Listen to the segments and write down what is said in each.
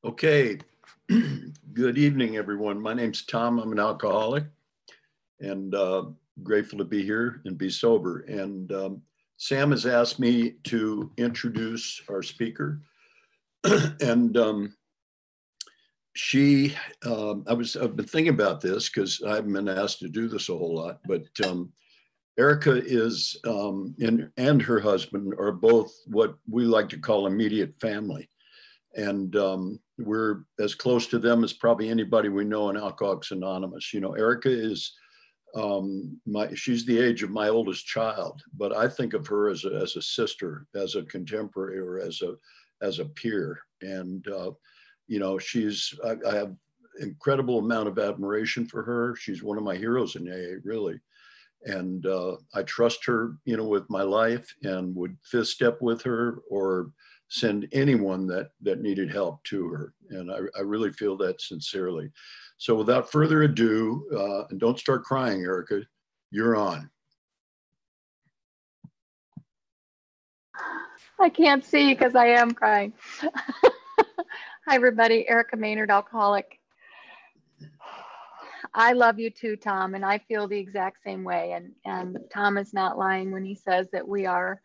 Okay, good evening, everyone. My name's Tom. I'm an alcoholic and grateful to be here and be sober. And Sam has asked me to introduce our speaker. and I've been thinking about this because I haven't been asked to do this a whole lot, but Ericka is, and her husband are both what we like to call immediate family. And we're as close to them as probably anybody we know in Alcoholics Anonymous. You know, Ericka is, she's the age of my oldest child, but I think of her as a sister, as a contemporary, or as a peer. And, you know, I have incredible amount of admiration for her. She's one of my heroes in AA, really. And I trust her, you know, with my life, and would fifth step with her or send anyone that needed help to her. And I really feel that sincerely. So without further ado, and don't start crying, Ericka, you're on. I can't see because I am crying. Hi, everybody. Ericka Maynard, alcoholic. I love you too, Tom, and I feel the exact same way. And Tom is not lying when he says that we are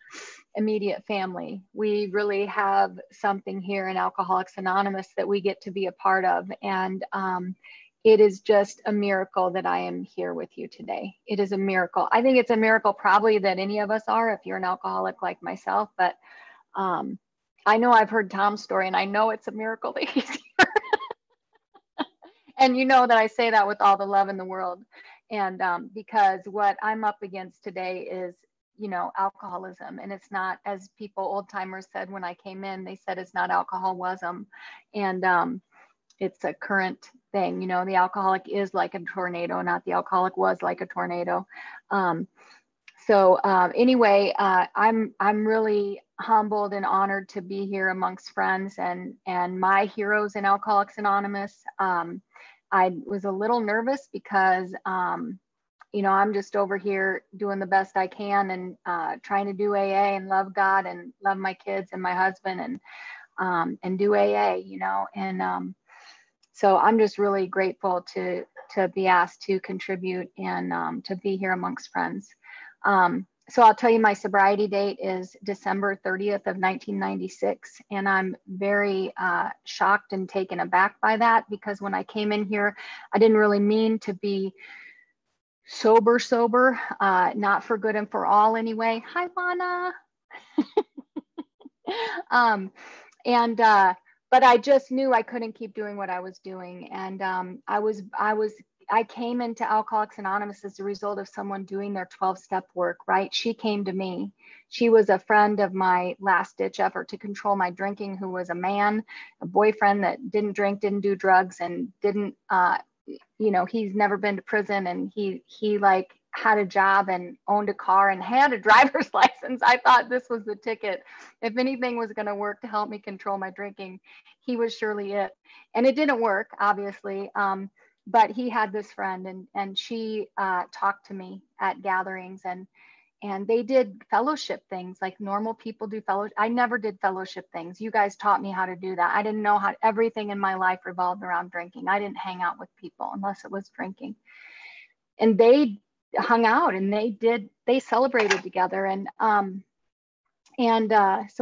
immediate family. We really have something here in Alcoholics Anonymous that we get to be a part of. And it is just a miracle that I am here with you today. It is a miracle. I think it's a miracle probably that any of us are, if you're an alcoholic like myself. But I know I've heard Tom's story, and I know it's a miracle that he's here. And you know that I say that with all the love in the world. And because what I'm up against today is, you know, alcoholism. And it's not, as people, old timers said when I came in, they said it's not alcoholism. And it's a current thing. You know, the alcoholic is like a tornado, not the alcoholic was like a tornado. Anyway, I'm really humbled and honored to be here amongst friends and my heroes in Alcoholics Anonymous. I was a little nervous because, you know, I'm just over here doing the best I can and trying to do AA and love God and love my kids and my husband and do AA, you know. And so I'm just really grateful to be asked to contribute and to be here amongst friends. So I'll tell you, my sobriety date is December 30th of 1996. And I'm very shocked and taken aback by that, because when I came in here, I didn't really mean to be sober, not for good and for all anyway. Hi, Lana. But I just knew I couldn't keep doing what I was doing. And I came into Alcoholics Anonymous as a result of someone doing their 12-step work, right? She came to me. She was a friend of my last ditch effort to control my drinking, who was a man, a boyfriend that didn't drink, didn't do drugs, and didn't, you know, he's never been to prison. And he like had a job and owned a car and had a driver's license. I thought this was the ticket. If anything was going to work to help me control my drinking, he was surely it. And it didn't work, obviously. But he had this friend, and she talked to me at gatherings, and they did fellowship things like normal people do fellowship. I never did fellowship things. You guys taught me how to do that. I didn't know how. Everything in my life revolved around drinking. I didn't hang out with people unless it was drinking. And they hung out and they celebrated together. And so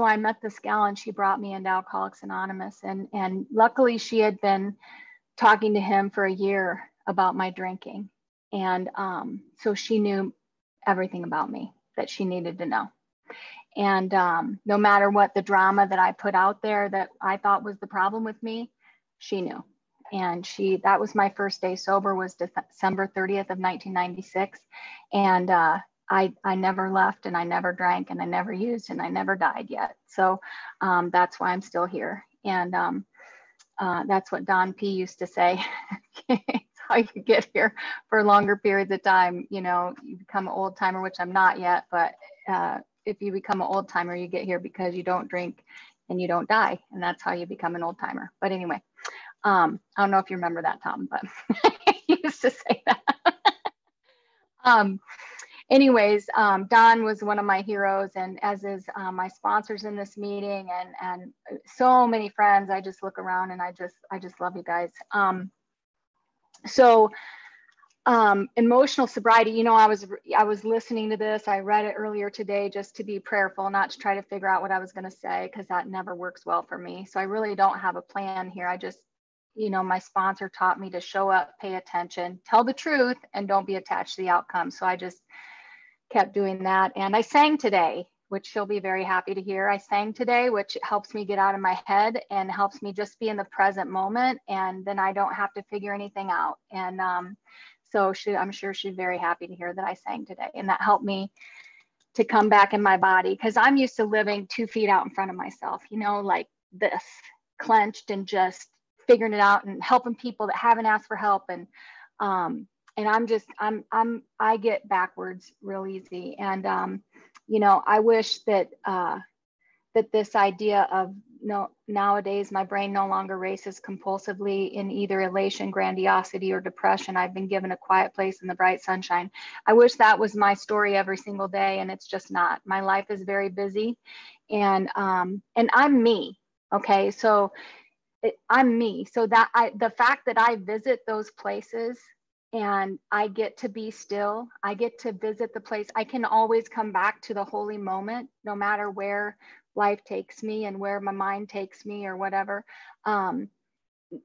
I met this gal, and she brought me into Alcoholics Anonymous, and luckily she had been talking to him for a year about my drinking. And so she knew everything about me that she needed to know. And no matter what the drama that I put out there that I thought was the problem with me, she knew. And that was my first day sober, was December 30th of 1996. And I never left, and I never drank, and I never used, and I never died yet. So that's why I'm still here. And that's what Don P used to say. It's how you get here for longer periods of time. You know, you become an old timer, which I'm not yet, but if you become an old timer, you get here because you don't drink and you don't die. And that's how you become an old timer. But anyway, I don't know if you remember that, Tom, but he used to say that. anyways, Don was one of my heroes, and as is my sponsors in this meeting, and so many friends. I just look around and I just love you guys. So emotional sobriety, you know, I was listening to this. I read it earlier today just to be prayerful, not to try to figure out what I was going to say, because that never works well for me. So I really don't have a plan here. I just, you know, my sponsor taught me to show up, pay attention, tell the truth, and don't be attached to the outcome. So I just kept doing that. And I sang today, which she'll be very happy to hear. I sang today, which helps me get out of my head and helps me just be in the present moment. And then I don't have to figure anything out. And so I'm sure she's very happy to hear that I sang today. And that helped me to come back in my body, because I'm used to living 2 feet out in front of myself, you know, like this, clenched and just figuring it out and helping people that haven't asked for help. And I get backwards real easy. And, you know, I wish that, that this idea of nowadays my brain no longer races compulsively in either elation, grandiosity, or depression. I've been given a quiet place in the bright sunshine. I wish that was my story every single day, and it's just not. My life is very busy, and I'm me. Okay, so I'm me. So that the fact that I visit those places and I get to be still, I get to visit the place, I can always come back to the holy moment, no matter where life takes me and where my mind takes me or whatever. You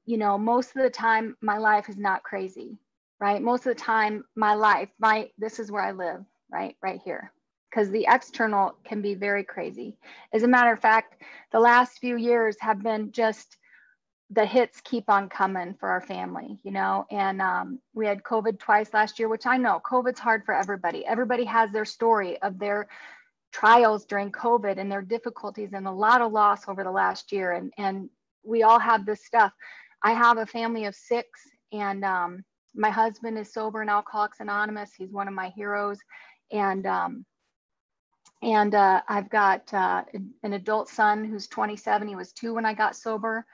know, most of the time my life is not crazy, right? Most of the time my life, this is where I live, right here. Because the external can be very crazy. As a matter of fact, the last few years have been just, the hits keep on coming for our family, you know, and we had COVID twice last year, which I know COVID's hard for everybody. Everybody has their story of their trials during COVID and their difficulties, and a lot of loss over the last year. And we all have this stuff. I have a family of 6, and my husband is sober in Alcoholics Anonymous. He's one of my heroes. And I've got an adult son who's 27. He was 2 when I got sober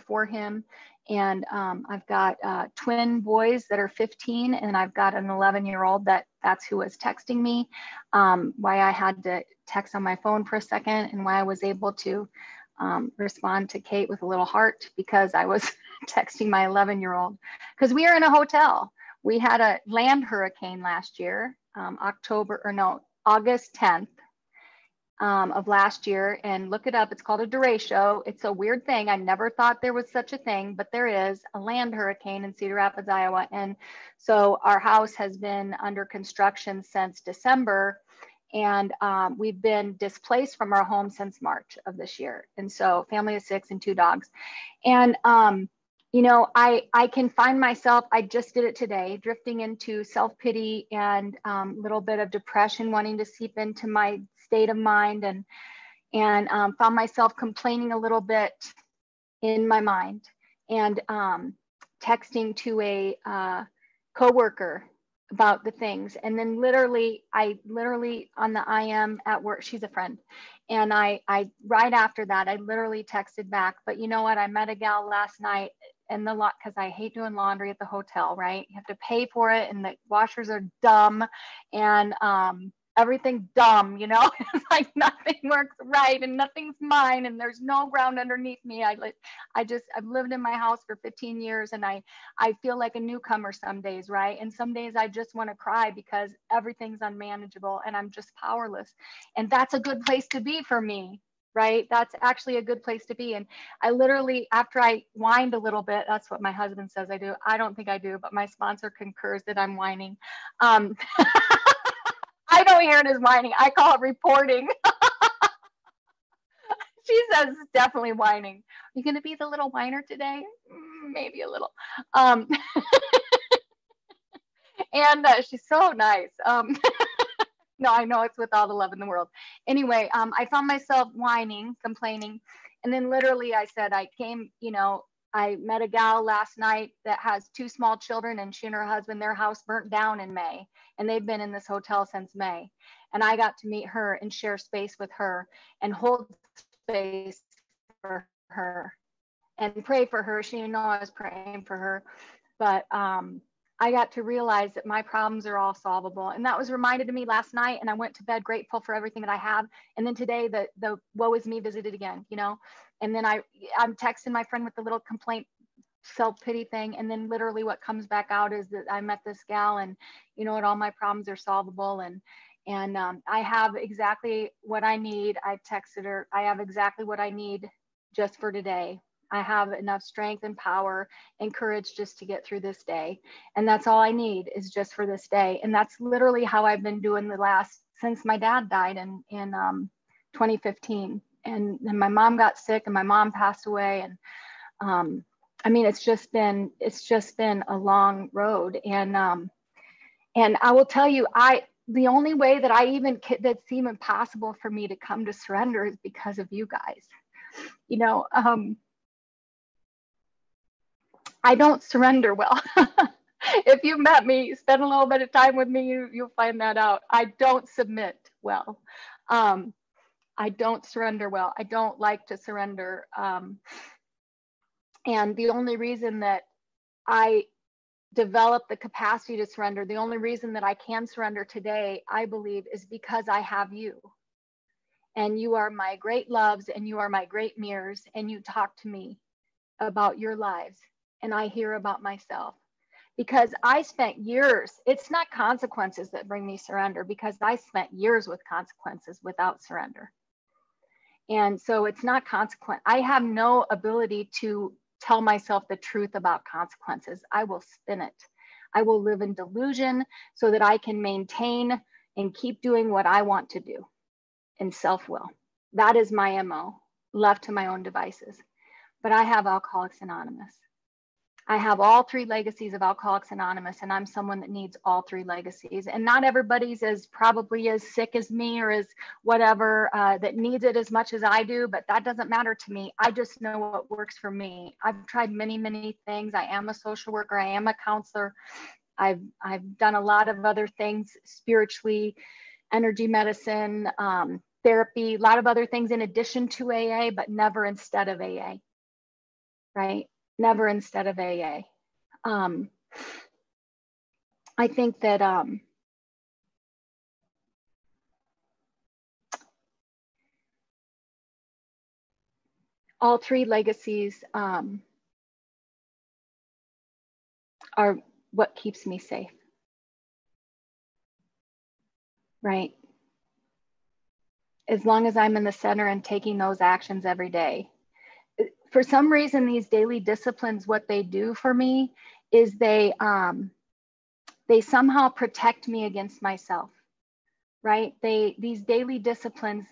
for him. And I've got twin boys that are 15, and I've got an 11-year-old that's who was texting me, why I had to text on my phone for a second, and why I was able to respond to Kate with a little heart, because I was texting my 11-year-old, because we are in a hotel. We had a land hurricane last year, August 10th. Of last year, and look it up. It's called a derecho. It's a weird thing. I never thought there was such a thing, but there is a land hurricane in Cedar Rapids, Iowa. And so our house has been under construction since December, and we've been displaced from our home since March of this year. And so family of 6 and 2 dogs. And you know, I can find myself, I just did it today, drifting into self-pity and a little bit of depression, wanting to seep into my state of mind, and found myself complaining a little bit in my mind, and texting to a coworker about the things. And then I literally on the IM at work, she's a friend. And I right after that, I literally texted back, but you know what? I met a gal last night in the lot, because I hate doing laundry at the hotel, right? You have to pay for it, and the washers are dumb, and everything's dumb, you know. It's like nothing works right, and nothing's mine, and there's no ground underneath me. I've lived in my house for 15 years, and I feel like a newcomer some days, right? And some days I just want to cry because everything's unmanageable and I'm just powerless. And that's a good place to be for me, right? That's actually a good place to be. And I literally, after I whined a little bit, that's what my husband says I do. I don't think I do, but my sponsor concurs that I'm whining. I don't hear it as whining. I call it reporting. She says it's definitely whining. Are you going to be the little whiner today? Maybe a little. And she's so nice. No, I know it's with all the love in the world. Anyway, I found myself whining, complaining. And then literally I said, I met a gal last night that has 2 small children, and she and her husband, their house burnt down in May. And they've been in this hotel since May. And I got to meet her and share space with her and hold space for her and pray for her. She didn't know I was praying for her. But I got to realize that my problems are all solvable. And that was reminded to me last night. And I went to bed grateful for everything that I have. And then today the woe is me visited again, you know? And then I'm texting my friend with the little complaint self-pity thing. And then literally what comes back out is that I met this gal and you know what, all my problems are solvable. And I have exactly what I need. I texted her, I have exactly what I need just for today. I have enough strength and power and courage just to get through this day. And that's all I need is just for this day. And that's literally how I've been doing since my dad died in 2015. And then my mom got sick and my mom passed away. And I mean, it's just been a long road. And I will tell you, the only way that that's even possible for me to come to surrender is because of you guys. You know, I don't surrender well. If you met me, spend a little bit of time with me, you'll find that out. I don't submit well. I don't surrender well. I don't like to surrender. And the only reason that I developed the capacity to surrender, the only reason that I can surrender today, I believe, is because I have you. And you are my great loves and you are my great mirrors, and you talk to me about your lives and I hear about myself. Because I spent years, it's not consequences that bring me surrender, because I spent years with consequences without surrender. And so it's not consequent. I have no ability to tell myself the truth about consequences. I will spin it. I will live in delusion so that I can maintain and keep doing what I want to do in self-will. That is my MO, left to my own devices. But I have Alcoholics Anonymous. I have all 3 legacies of Alcoholics Anonymous, and I'm someone that needs all 3 legacies. And not everybody's probably as sick as me or as whatever that needs it as much as I do, but that doesn't matter to me. I just know what works for me. I've tried many, many things. I am a social worker. I am a counselor. I've done a lot of other things spiritually, energy medicine, therapy, a lot of other things in addition to AA, but never instead of AA, right? Never instead of AA. I think that all 3 legacies are what keeps me safe, right? As long as I'm in the center and taking those actions every day. For some reason, these daily disciplines, what they do for me is they somehow protect me against myself, right? These daily disciplines,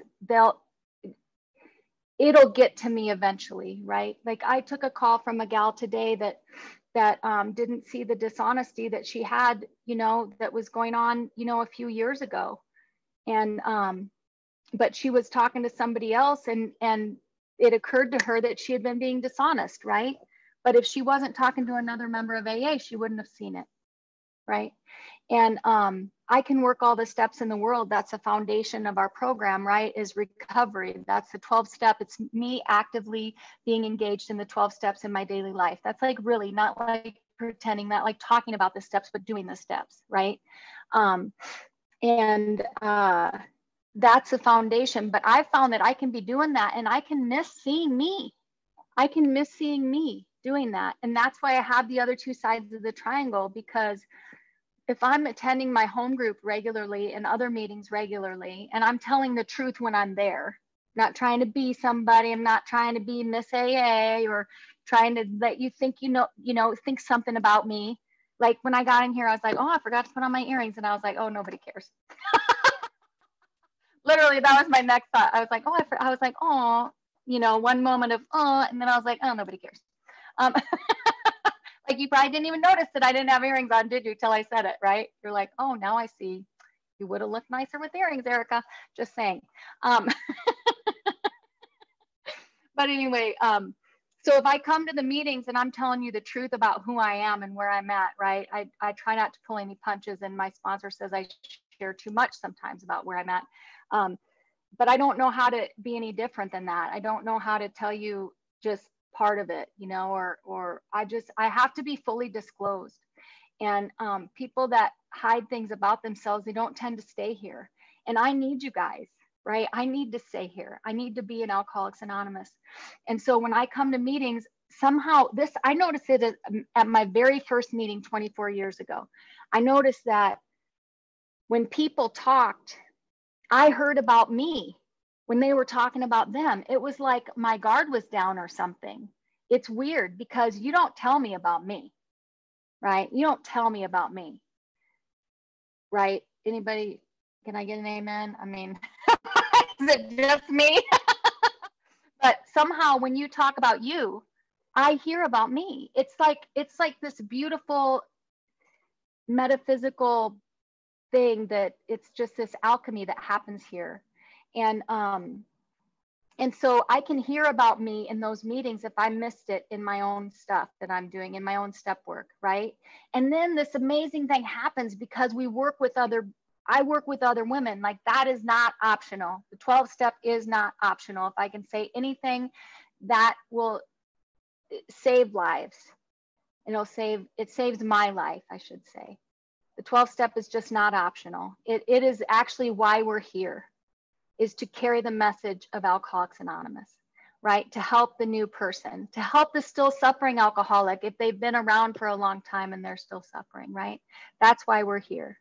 it'll get to me eventually, right? Like I took a call from a gal today that didn't see the dishonesty that she had, you know, that was going on, you know, a few years ago. And, but she was talking to somebody else and it occurred to her that she had been being dishonest, right? But if she wasn't talking to another member of AA, she wouldn't have seen it, right? And I can work all the steps in the world. That's the foundation of our program, right? Is recovery. That's the 12 step. It's me actively being engaged in the 12 steps in my daily life. That's like really not like pretending, not like talking about the steps, but doing the steps, right? That's the foundation. But I found that I can be doing that and I can miss seeing me. I can miss seeing me doing that. And that's why I have the other 2 sides of the triangle, because if I'm attending my home group regularly and other meetings regularly, and I'm telling the truth when I'm there, not trying to be somebody, I'm not trying to be Miss AA or trying to let you think, think something about me. Like when I got in here, I was like, oh, I forgot to put on my earrings. And I was like, oh, nobody cares. Literally, that was my next thought. I was like, oh, I was like, oh, one moment of, oh, and then I was like, oh, nobody cares. Like you probably didn't even notice that I didn't have earrings on, did you, till I said it, right? You're like, oh, now I see. You would have looked nicer with earrings, Ericka. Just saying. But anyway, so if I come to the meetings and I'm telling you the truth about who I am and where I'm at, right? I try not to pull any punches, and my sponsor says I share too much sometimes about where I'm at. But I don't know how to be any different than that. I don't know how to tell you just part of it, or I have to be fully disclosed. And people that hide things about themselves, they don't tend to stay here. And I need you guys, right? I need to stay here. I need to be in Alcoholics Anonymous. And so when I come to meetings, somehow this, I noticed it at my very first meeting 24 years ago. I noticed that when people talked, I heard about me when they were talking about them. It was like my guard was down or something. It's weird because you don't tell me about me, right? You don't tell me about me, right? Anybody, can I get an amen? I mean, is it just me? But somehow when you talk about you, I hear about me. It's like this beautiful metaphysical thing that it's just this alchemy that happens here. And so I can hear about me in those meetings if I missed it in my own stuff that I'm doing, in my own step work, right? And then this amazing thing happens because I work with other women. Like, that is not optional. The 12 step is not optional. If I can say anything that will save lives, it saves my life, I should say. The 12 step is just not optional. It is actually why we're here, is to carry the message of Alcoholics Anonymous, right? To help the new person, to help the still suffering alcoholic if they've been around for a long time and they're still suffering, right? That's why we're here,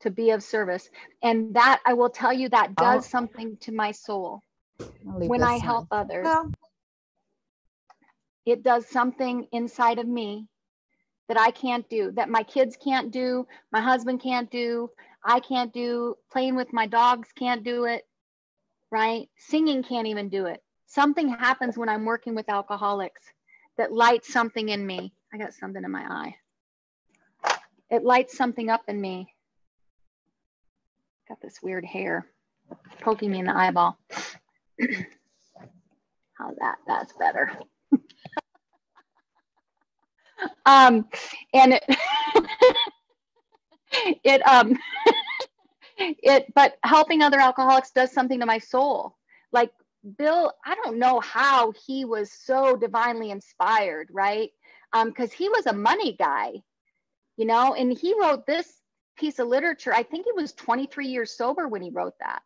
to be of service. And that, I will tell you, that does something to my soul when I help others. Well, it does something inside of me that I can't do, that my kids can't do, my husband can't do, I can't do, playing with my dogs can't do it, right? Singing can't even do it. Something happens when I'm working with alcoholics that lights something in me. I got something in my eye. It lights something up in me. Got this weird hair poking me in the eyeball. How's that? That's better. And but helping other alcoholics does something to my soul. Like Bill, I don't know how he was so divinely inspired, right? Because he was a money guy, and he wrote this piece of literature. I think he was 23 years sober when he wrote that.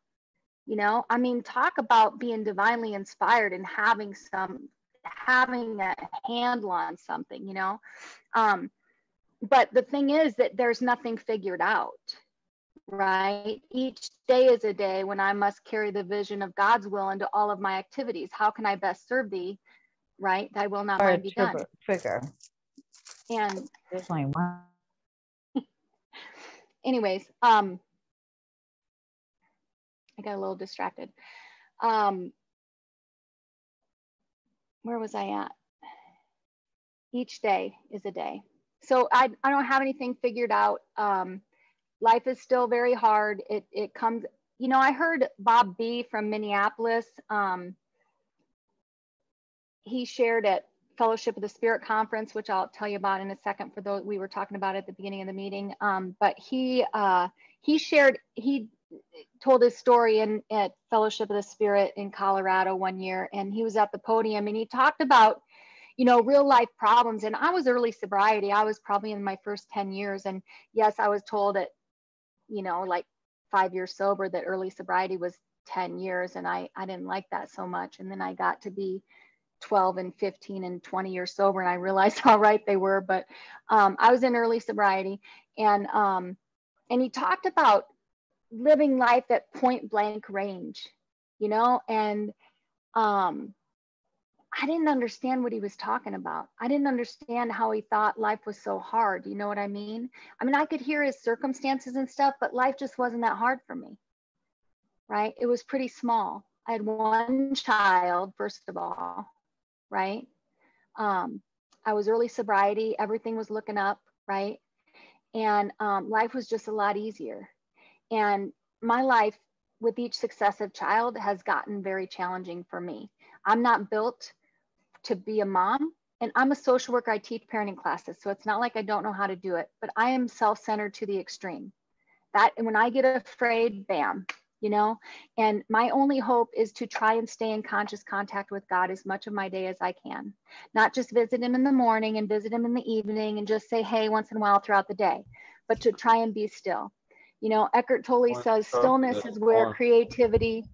I mean, talk about being divinely inspired and having a handle on something, but the thing is that there's nothing figured out, right? Each day is a day when I must carry the vision of God's will into all of my activities. How can I best serve thee, right? Thy will, not mine, be done. Trigger. And there's only one. Anyways, I got a little distracted. Where was I at? Each day is a day. So I don't have anything figured out. Life is still very hard. It comes, I heard Bob B from Minneapolis. He shared at Fellowship of the Spirit conference, which I'll tell you about in a second for those we were talking about at the beginning of the meeting. But he told his story at Fellowship of the Spirit in Colorado one year, and he was at the podium and he talked about, real life problems. And I was early sobriety. I was probably in my first 10 years. And yes, I was told at, like 5 years sober that early sobriety was 10 years. And I didn't like that so much. And then I got to be 12 and 15 and 20 years sober, and I realized how right they were. But I was in early sobriety, and he talked about living life at point blank range, and I didn't understand what he was talking about. I didn't understand how he thought life was so hard. You know what I mean? I mean, I could hear his circumstances and stuff, but life just wasn't that hard for me, right? It was pretty small. I had one child, first of all, right? I was early sobriety. Everything was looking up, right? And life was just a lot easier. And my life with each successive child has gotten very challenging for me. I'm not built to be a mom, and I'm a social worker. I teach parenting classes, so it's not like I don't know how to do it, but I am self-centered to the extreme. That, and when I get afraid, bam, you know? And my only hope is to try and stay in conscious contact with God as much of my day as I can. Not just visit him in the morning and visit him in the evening and just say, hey, once in a while throughout the day, but to try and be still. You know, Eckhart Tolle says stillness is where creativity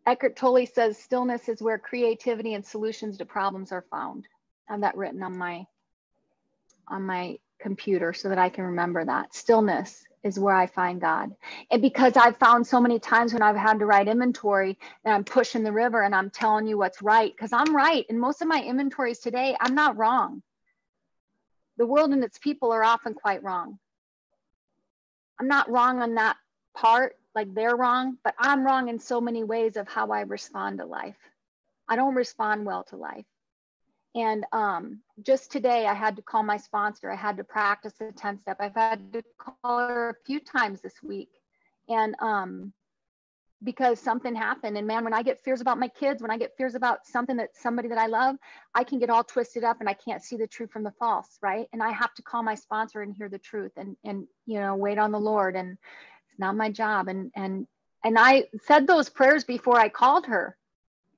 Eckhart Tolle says stillness is where creativity and solutions to problems are found. I have that written on my computer so that I can remember that. Stillness is where I find God. And because I've found so many times when I've had to write inventory and I'm pushing the river and I'm telling you what's right, because I'm right. In most of my inventories today, I'm not wrong. The world and its people are often quite wrong. I'm not wrong on that part, like they're wrong, but I'm wrong in so many ways of how I respond to life. I don't respond well to life. And just today, I had to call my sponsor. I had to practice the 10 step. I've had to call her a few times this week. And because something happened. And man, when I get fears about my kids, when I get fears about somebody that I love, I can get all twisted up and I can't see the truth from the false, right? And I have to call my sponsor and hear the truth and you know, wait on the Lord. And it's not my job. And I said those prayers before I called her,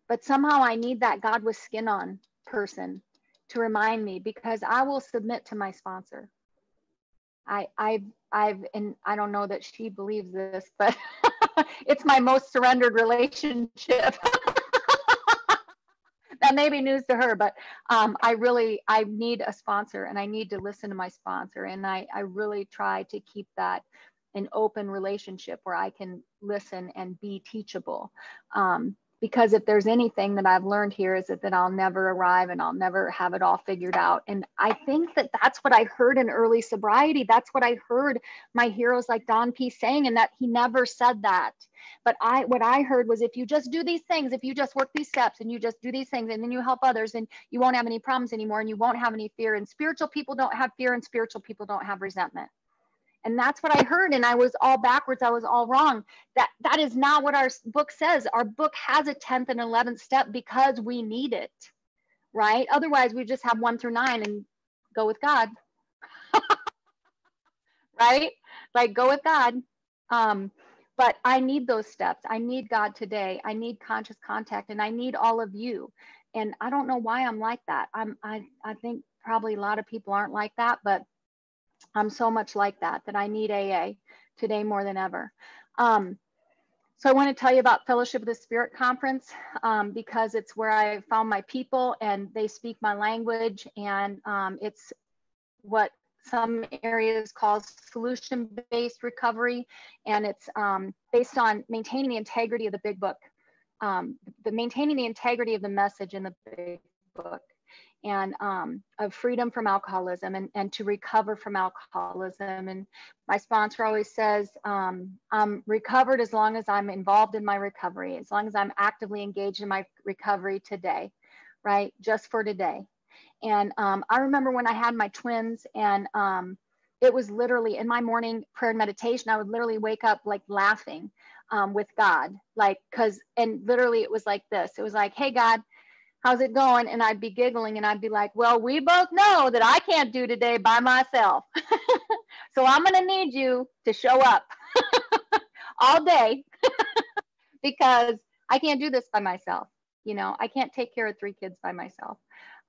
but somehow I need that God with skin on person to remind me, because I will submit to my sponsor. And I don't know that she believes this, but it's my most surrendered relationship. That may be news to her, but I need a sponsor and I need to listen to my sponsor. And I really try to keep that an open relationship where I can listen and be teachable. Because if there's anything that I've learned here is that I'll never arrive and I'll never have it all figured out. And I think that that's what I heard in early sobriety. That's what I heard my heroes like Don P saying, and that he never said that. But what I heard was, if you just do these things, if you just work these steps and you just do these things and then you help others, and you won't have any problems anymore and you won't have any fear. And spiritual people don't have fear and spiritual people don't have resentment. And that's what I heard. And I was all backwards. I was all wrong. That is not what our book says. Our book has a 10th and 11th step because we need it, right? Otherwise, we just have 1 through 9 and go with God, right? Like, go with God. But I need those steps. I need God today. I need conscious contact, and I need all of you. And I don't know why I'm like that. I think probably a lot of people aren't like that, but I'm so much like that I need AA today more than ever. So I want to tell you about Fellowship of the Spirit Conference, because it's where I found my people and they speak my language, and it's what some areas call solution-based recovery, and it's based on maintaining the integrity of the big book, maintaining the integrity of the message in the big book, and of freedom from alcoholism and to recover from alcoholism. And my sponsor always says, I'm recovered as long as I'm involved in my recovery, as long as I'm actively engaged in my recovery today, right? Just for today. And I remember when I had my twins, and it was literally in my morning prayer and meditation, I would literally wake up like laughing with God, like, and literally it was like this. It was like, hey, God, how's it going? And I'd be giggling and I'd be like, well, we both know that I can't do today by myself. So I'm going to need you to show up all day because I can't do this by myself. You know, I can't take care of 3 kids by myself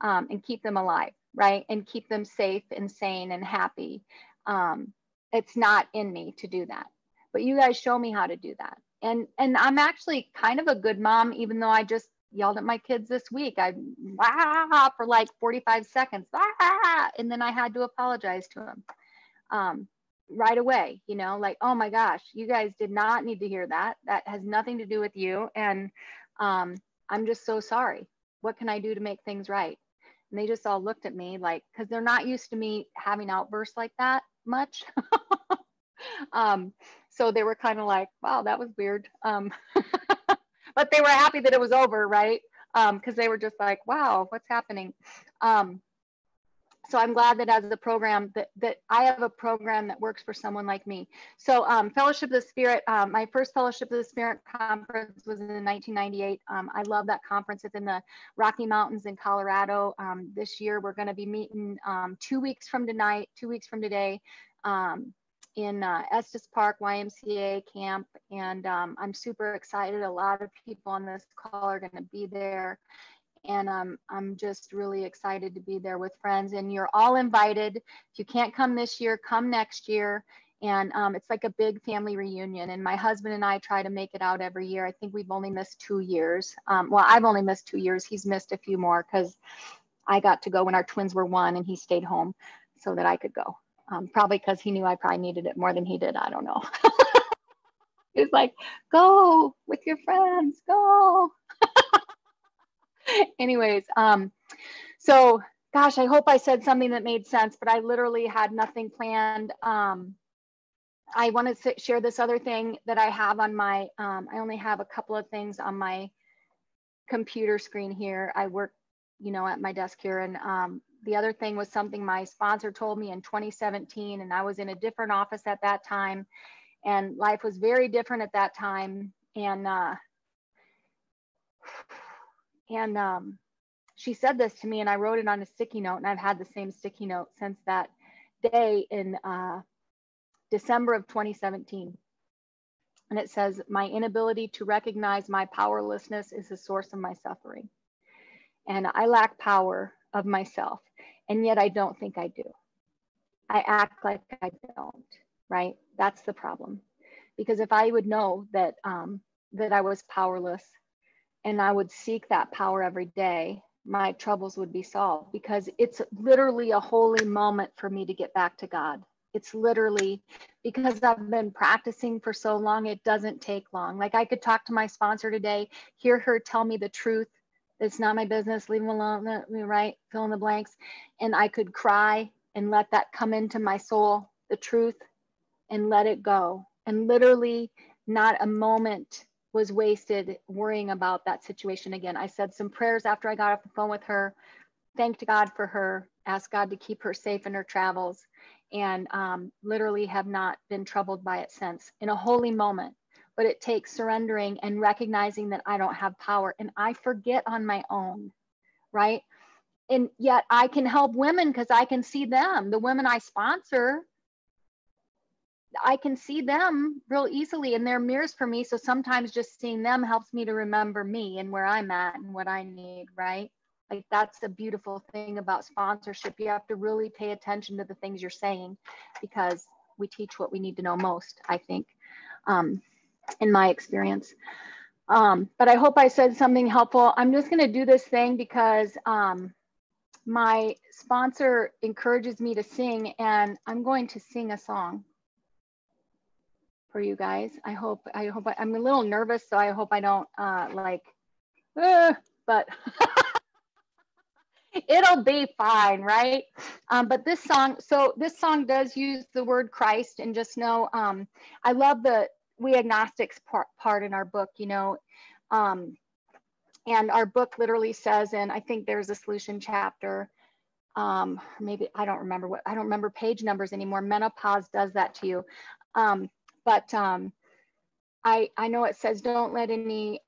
and keep them alive, right? And keep them safe and sane and happy. It's not in me to do that. But you guys show me how to do that. And I'm actually kind of a good mom, even though I just yelled at my kids this week. I for like 45 seconds, and then I had to apologize to them right away. You know, like, oh my gosh, you guys did not need to hear that. That has nothing to do with you, and I'm just so sorry. What can I do to make things right? And they just all looked at me like, because they're not used to me having outbursts like that much. So they were kind of like, wow, that was weird. But they were happy that it was over, right? Because they were just like, wow, what's happening? So I'm glad that as a program that I have a program that works for someone like me. So Fellowship of the Spirit, my first Fellowship of the Spirit conference was in 1998. I love that conference. It's in the Rocky Mountains in Colorado. This year we're going to be meeting 2 weeks from tonight, 2 weeks from today. Estes Park YMCA camp, and I'm super excited. A lot of people on this call are going to be there, and I'm just really excited to be there with friends. And you're all invited. If you can't come this year, come next year. And it's like a big family reunion. And my husband and I try to make it out every year. I think we've only missed 2 years. Well, I've only missed 2 years. He's missed a few more because I got to go when our twins were 1, and he stayed home so that I could go. Probably because he knew I probably needed it more than he did. I don't know. He was like, go with your friends, go. Anyways, so gosh, I hope I said something that made sense, but I literally had nothing planned. I want to share this other thing that I have on my, I only have a couple of things on my computer screen here. I work, you know, at my desk here. And the other thing was something my sponsor told me in 2017, and I was in a different office at that time, and life was very different at that time. And she said this to me, and I wrote it on a sticky note, and I've had the same sticky note since that day in December of 2017. And it says, my inability to recognize my powerlessness is the source of my suffering. And I lack power of myself, and yet I don't think I do. I act like I don't, right? That's the problem. Because if I would know that, that I was powerless, and I would seek that power every day, my troubles would be solved, because it's literally a holy moment for me to get back to God. It's literally, because I've been practicing for so long, it doesn't take long. Like I could talk to my sponsor today, hear her tell me the truth. It's not my business, leave them alone, right? Fill in the blanks. And I could cry and let that come into my soul, the truth, and let it go. And literally not a moment was wasted worrying about that situation again. I said some prayers after I got off the phone with her, thanked God for her, asked God to keep her safe in her travels, and literally have not been troubled by it since, in a holy moment. But it takes surrendering and recognizing that I don't have power, and I forget on my own, right? And yet I can help women because I can see them. The women I sponsor, I can see them real easily, and they're mirrors for me. So sometimes just seeing them helps me to remember me and where I'm at and what I need, right? Like that's the beautiful thing about sponsorship. You have to really pay attention to the things you're saying, because we teach what we need to know most, I think, in my experience. But I hope I said something helpful. I'm just going to do this thing because my sponsor encourages me to sing, and I'm going to sing a song for you guys. I'm a little nervous, so I hope I don't but it'll be fine, right? But this song does use the word Christ, and just know, I love the we agnostics part in our book, you know, and our book literally says, and I think there's a solution chapter, maybe I don't remember page numbers anymore. Menopause does that to you. But I know it says, don't let any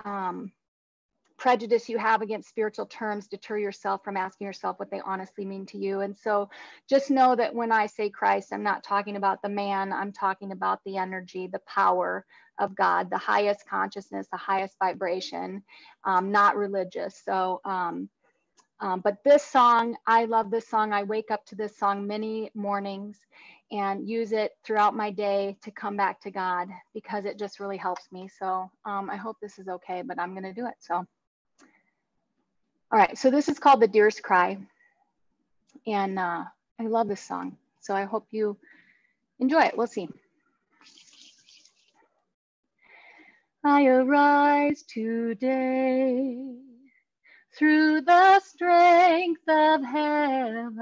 prejudice you have against spiritual terms deter yourself from asking yourself what they honestly mean to you. And so just know that when I say Christ, I'm not talking about the man, I'm talking about the energy, the power of God, the highest consciousness, the highest vibration, not religious. So, but this song, I love this song. I wake up to this song many mornings and use it throughout my day to come back to God, because it just really helps me. So I hope this is okay, but I'm going to do it. So, all right. So this is called The Deer's Cry. And I love this song. So I hope you enjoy it. We'll see. I arise today through the strength of heaven,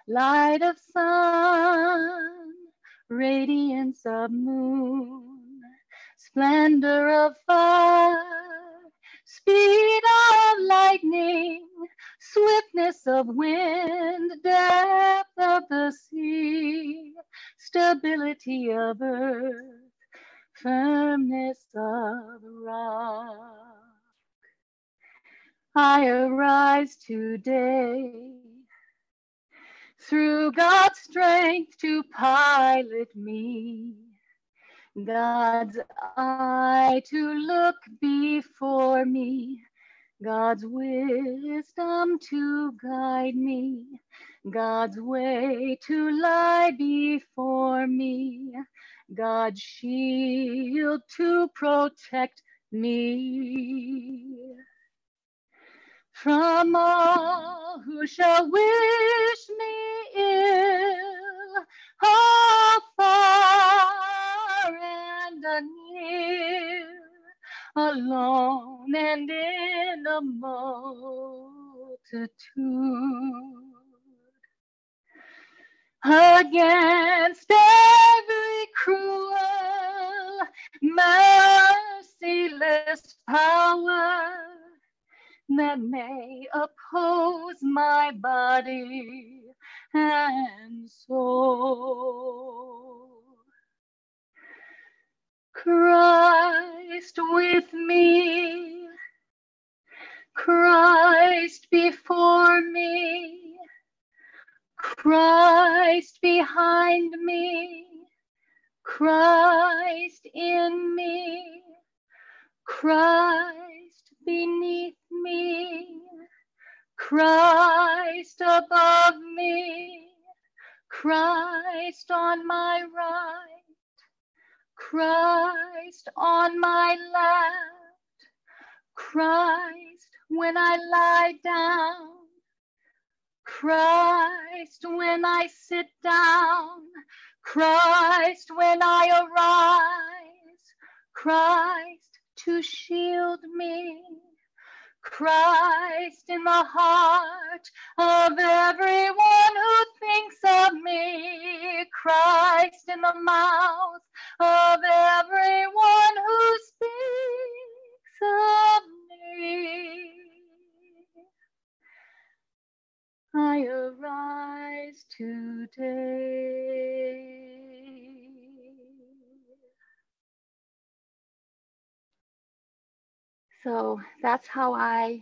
light of sun, radiance of moon, splendor of fire, speed of lightning, swiftness of wind, depth of the sea, stability of earth, firmness of rock. I arise today through God's strength to pilot me, God's eye to look before me, God's wisdom to guide me, God's way to lie before me, God's shield to protect me from all who shall wish me ill, afar and near, alone and in a multitude. Against every cruel, merciless power that may oppose my body and soul. Christ with me, Christ before me, Christ behind me, Christ in me, Christ beneath me, Christ above me, Christ on my right, Christ on my left, Christ when I lie down, Christ when I sit down, Christ when I arise, Christ to shield me, Christ in the heart of everyone who thinks of me, Christ in the mouth of everyone who speaks of me. I arise today. So that's how I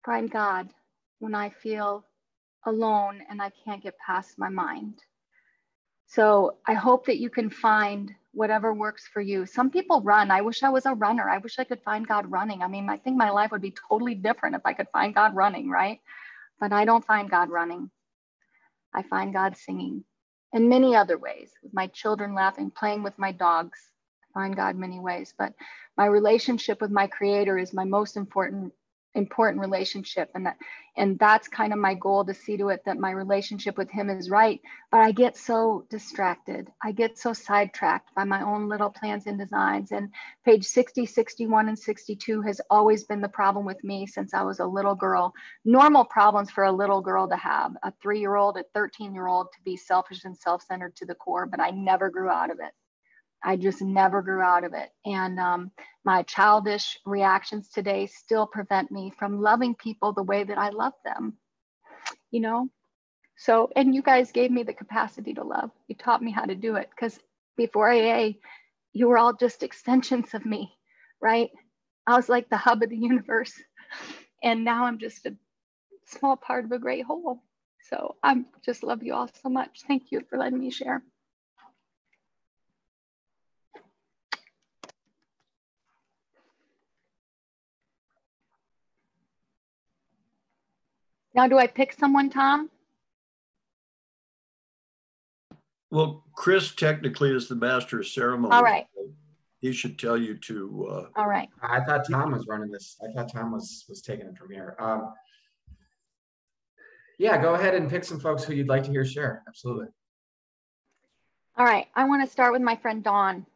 find God when I feel alone and I can't get past my mind. So I hope that you can find whatever works for you. Some people run. I wish I was a runner. I wish I could find God running. I mean, I think my life would be totally different if I could find God running, right? But I don't find God running. I find God singing in many other ways, with my children laughing, playing with my dogs. I find God many ways, but my relationship with my Creator is my most important relationship, and that's kind of my goal, to see to it that my relationship with Him is right. But I get so distracted, I get so sidetracked by my own little plans and designs. And page 60, 61, and 62 has always been the problem with me since I was a little girl. Normal problems for a little girl to have, a 3-year-old, a 13-year-old, to be selfish and self-centered to the core, but I never grew out of it. I just never grew out of it. And my childish reactions today still prevent me from loving people the way that I love them, you know? So, and you guys gave me the capacity to love. You taught me how to do it, because before AA, you were all just extensions of me, right? I was like the hub of the universe. And now I'm just a small part of a great whole. So I just love you all so much. Thank you for letting me share. Now, do I pick someone, Tom? Well, Chris technically is the master of ceremonies. All right. He should tell you to. All right. I thought Tom was running this. I thought Tom was taking it from here. Yeah, go ahead and pick some folks who you'd like to hear share. Absolutely. All right. I want to start with my friend Dawn.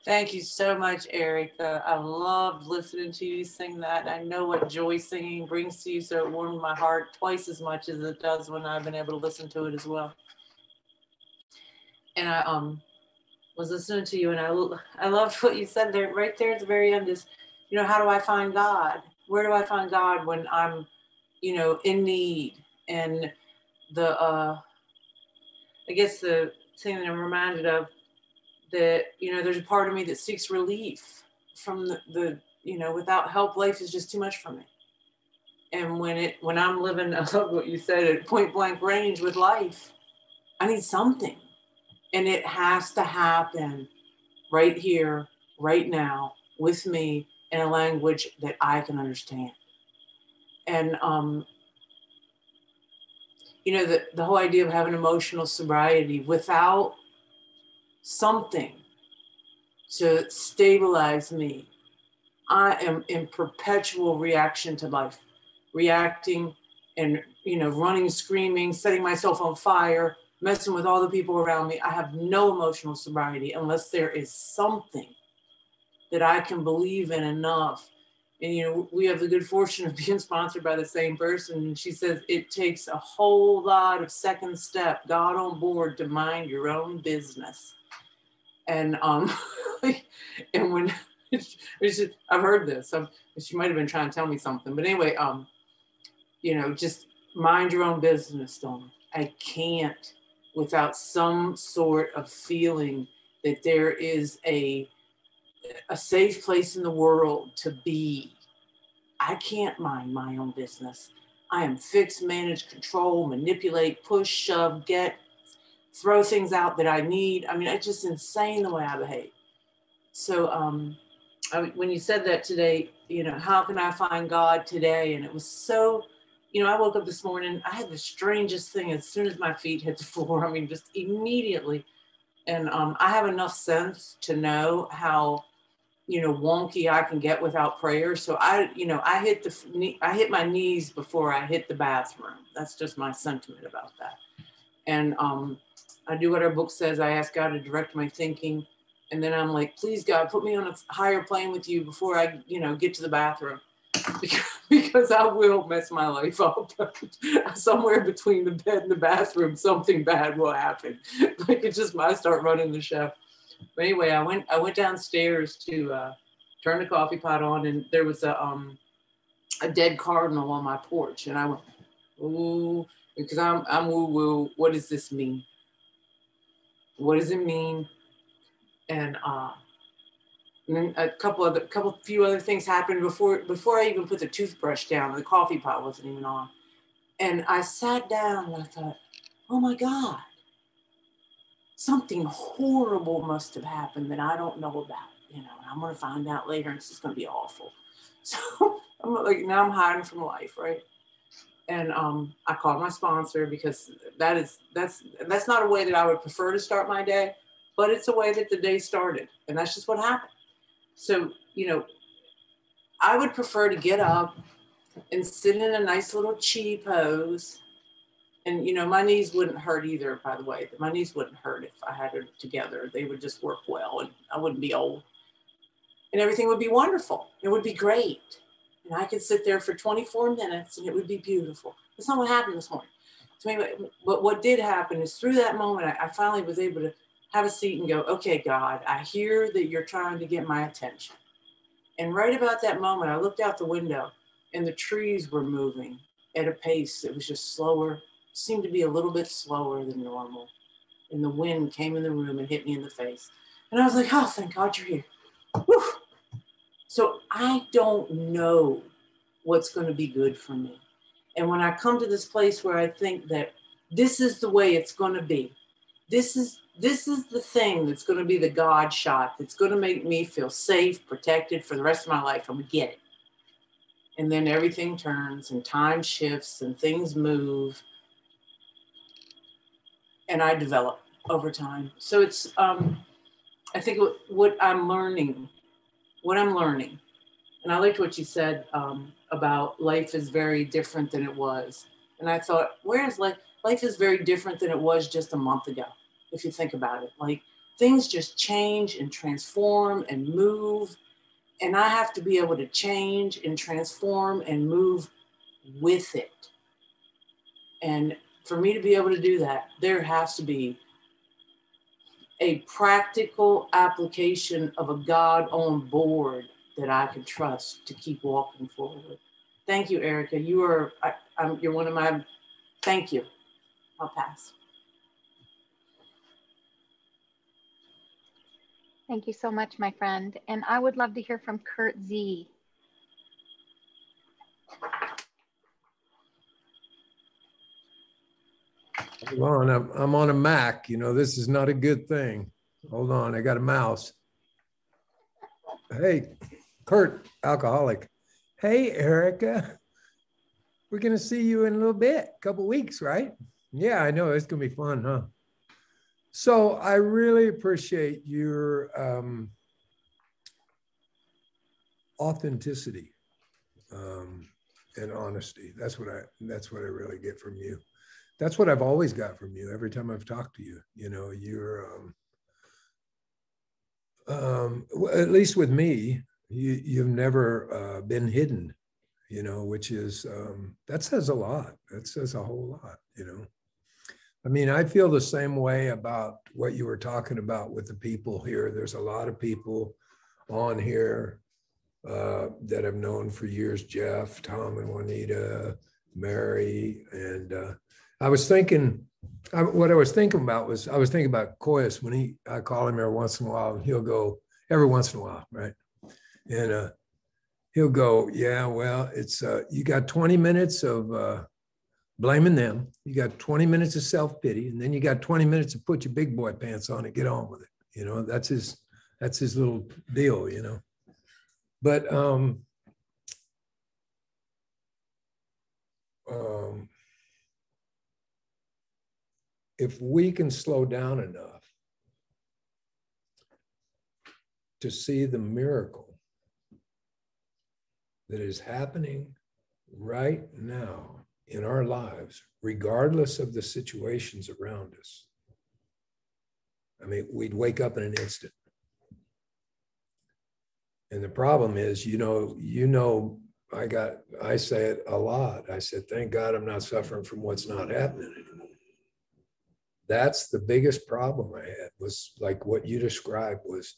Thank you so much, Ericka. I loved listening to you sing that. I know what joy singing brings to you, so it warmed my heart twice as much as it does when I've been able to listen to it as well. And I was listening to you, and I loved what you said there, right there at the very end is, you know, how do I find God? Where do I find God when I'm, you know, in need? And the, I guess the thing that I'm reminded of, that, you know, there's a part of me that seeks relief from the you know, without help, life is just too much for me. And when I'm living, I love what you said, at point blank range with life, I need something. And it has to happen right here, right now, with me in a language that I can understand. And, you know, the whole idea of having emotional sobriety without something to stabilize me, I am in perpetual reaction to life, reacting and, you know, running, screaming, setting myself on fire, messing with all the people around me. I have no emotional sobriety unless there is something that I can believe in enough. And, you know, we have the good fortune of being sponsored by the same person. And she says, it takes a whole lot of second step, God on board, to mind your own business. And, and when, I've heard this, she might've been trying to tell me something, but anyway, you know, just mind your own business, Dawn. I can't without some sort of feeling that there is a safe place in the world to be. I can't mind my own business. I am fix, manage, control, manipulate, push, shove, get, throw things out that I need. I mean, it's just insane the way I behave. So when you said that today, you know, how can I find God today? And it was so, you know, I woke up this morning, I had the strangest thing as soon as my feet hit the floor. I mean, just immediately. And I have enough sense to know how, you know, wonky I can get without prayer. So I hit my knees before I hit the bathroom. That's just my sentiment about that. And I do what our book says. I ask God to direct my thinking. And then I'm like, please, God, put me on a higher plane with you before I, you know, get to the bathroom. Because I will mess my life up. Somewhere between the bed and the bathroom, something bad will happen. Like it just might start running the show. But anyway, I went downstairs to turn the coffee pot on, and there was a dead cardinal on my porch. And I went, ooh, because I'm woo-woo. What does this mean? What does it mean? And then a few other things happened before I even put the toothbrush down. The coffee pot wasn't even on. And I sat down and I thought, oh my God, something horrible must have happened that I don't know about, you know, and I'm going to find out later and it's just going to be awful. So I'm like, now I'm hiding from life, right? And I called my sponsor because that's not a way that I would prefer to start my day, but it's a way that the day started. And that's just what happened. So, you know, I would prefer to get up and sit in a nice little chi pose. And, you know, my knees wouldn't hurt either, by the way. My knees wouldn't hurt if I had it together. They would just work well and I wouldn't be old. And everything would be wonderful. It would be great. And I could sit there for 24 minutes and it would be beautiful. That's not what happened this morning. So anyway, but what did happen is through that moment, I finally was able to have a seat and go, okay, God, I hear that you're trying to get my attention. And right about that moment, I looked out the window and the trees were moving at a pace that was just slower, seemed to be a little bit slower than normal. And the wind came in the room and hit me in the face. And I was like, oh, thank God you're here. Whew. So I don't know what's going to be good for me. And when I come to this place where I think that this is the way it's going to be, this is the thing that's going to be the God shot that's going to make me feel safe, protected for the rest of my life. I'm going to get it. And then everything turns and time shifts and things move. And I develop over time. So it's, I think what I'm learning, and I liked what you said about life is very different than it was. And I thought, where is life? Life is very different than it was just a month ago, if you think about it. Like things just change and transform and move. And I have to be able to change and transform and move with it. And for me to be able to do that, there has to be a practical application of a God on board that I can trust to keep walking forward. Thank you, Ericka. You're one of my, thank you. I'll pass. Thank you so much, my friend. And I would love to hear from Kurt Z. Hold on, I'm on a Mac. You know, this is not a good thing. Hold on, I got a mouse. Hey, Kurt, alcoholic. Hey, Ericka. We're going to see you in a little bit, a couple weeks, right? Yeah, I know. It's going to be fun, huh? So I really appreciate your authenticity and honesty. That's what I really get from you. That's what I've always got from you every time I've talked to you. You know, you're, at least with me, you've never been hidden, you know, which is, that says a lot. That says a whole lot, you know. I mean, I feel the same way about what you were talking about with the people here. There's a lot of people on here that I've known for years, Jeff, Tom and Juanita, Mary. And I was thinking, what I was thinking about was, I was thinking about Koyas when I call him every once in a while, and he'll go, every once in a while, right? And he'll go, yeah, well, it's, you got 20 minutes of blaming them. You got 20 minutes of self-pity, and then you got 20 minutes to put your big boy pants on and get on with it. You know, that's his little deal, you know. But if we can slow down enough to see the miracle that is happening right now in our lives, regardless of the situations around us, I mean, we'd wake up in an instant. And the problem is, you know, I say it a lot. I said, thank God I'm not suffering from what's not happening anymore. That's the biggest problem I had, was like what you described, was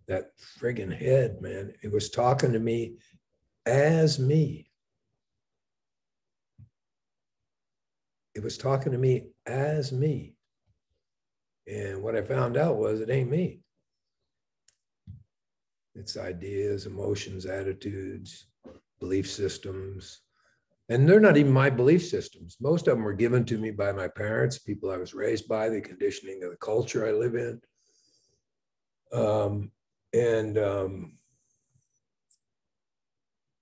that friggin' head, man. It was talking to me as me. It was talking to me as me. And what I found out was it ain't me. It's ideas, emotions, attitudes, belief systems. And they're not even my belief systems. Most of them were given to me by my parents, people I was raised by, the conditioning of the culture I live in.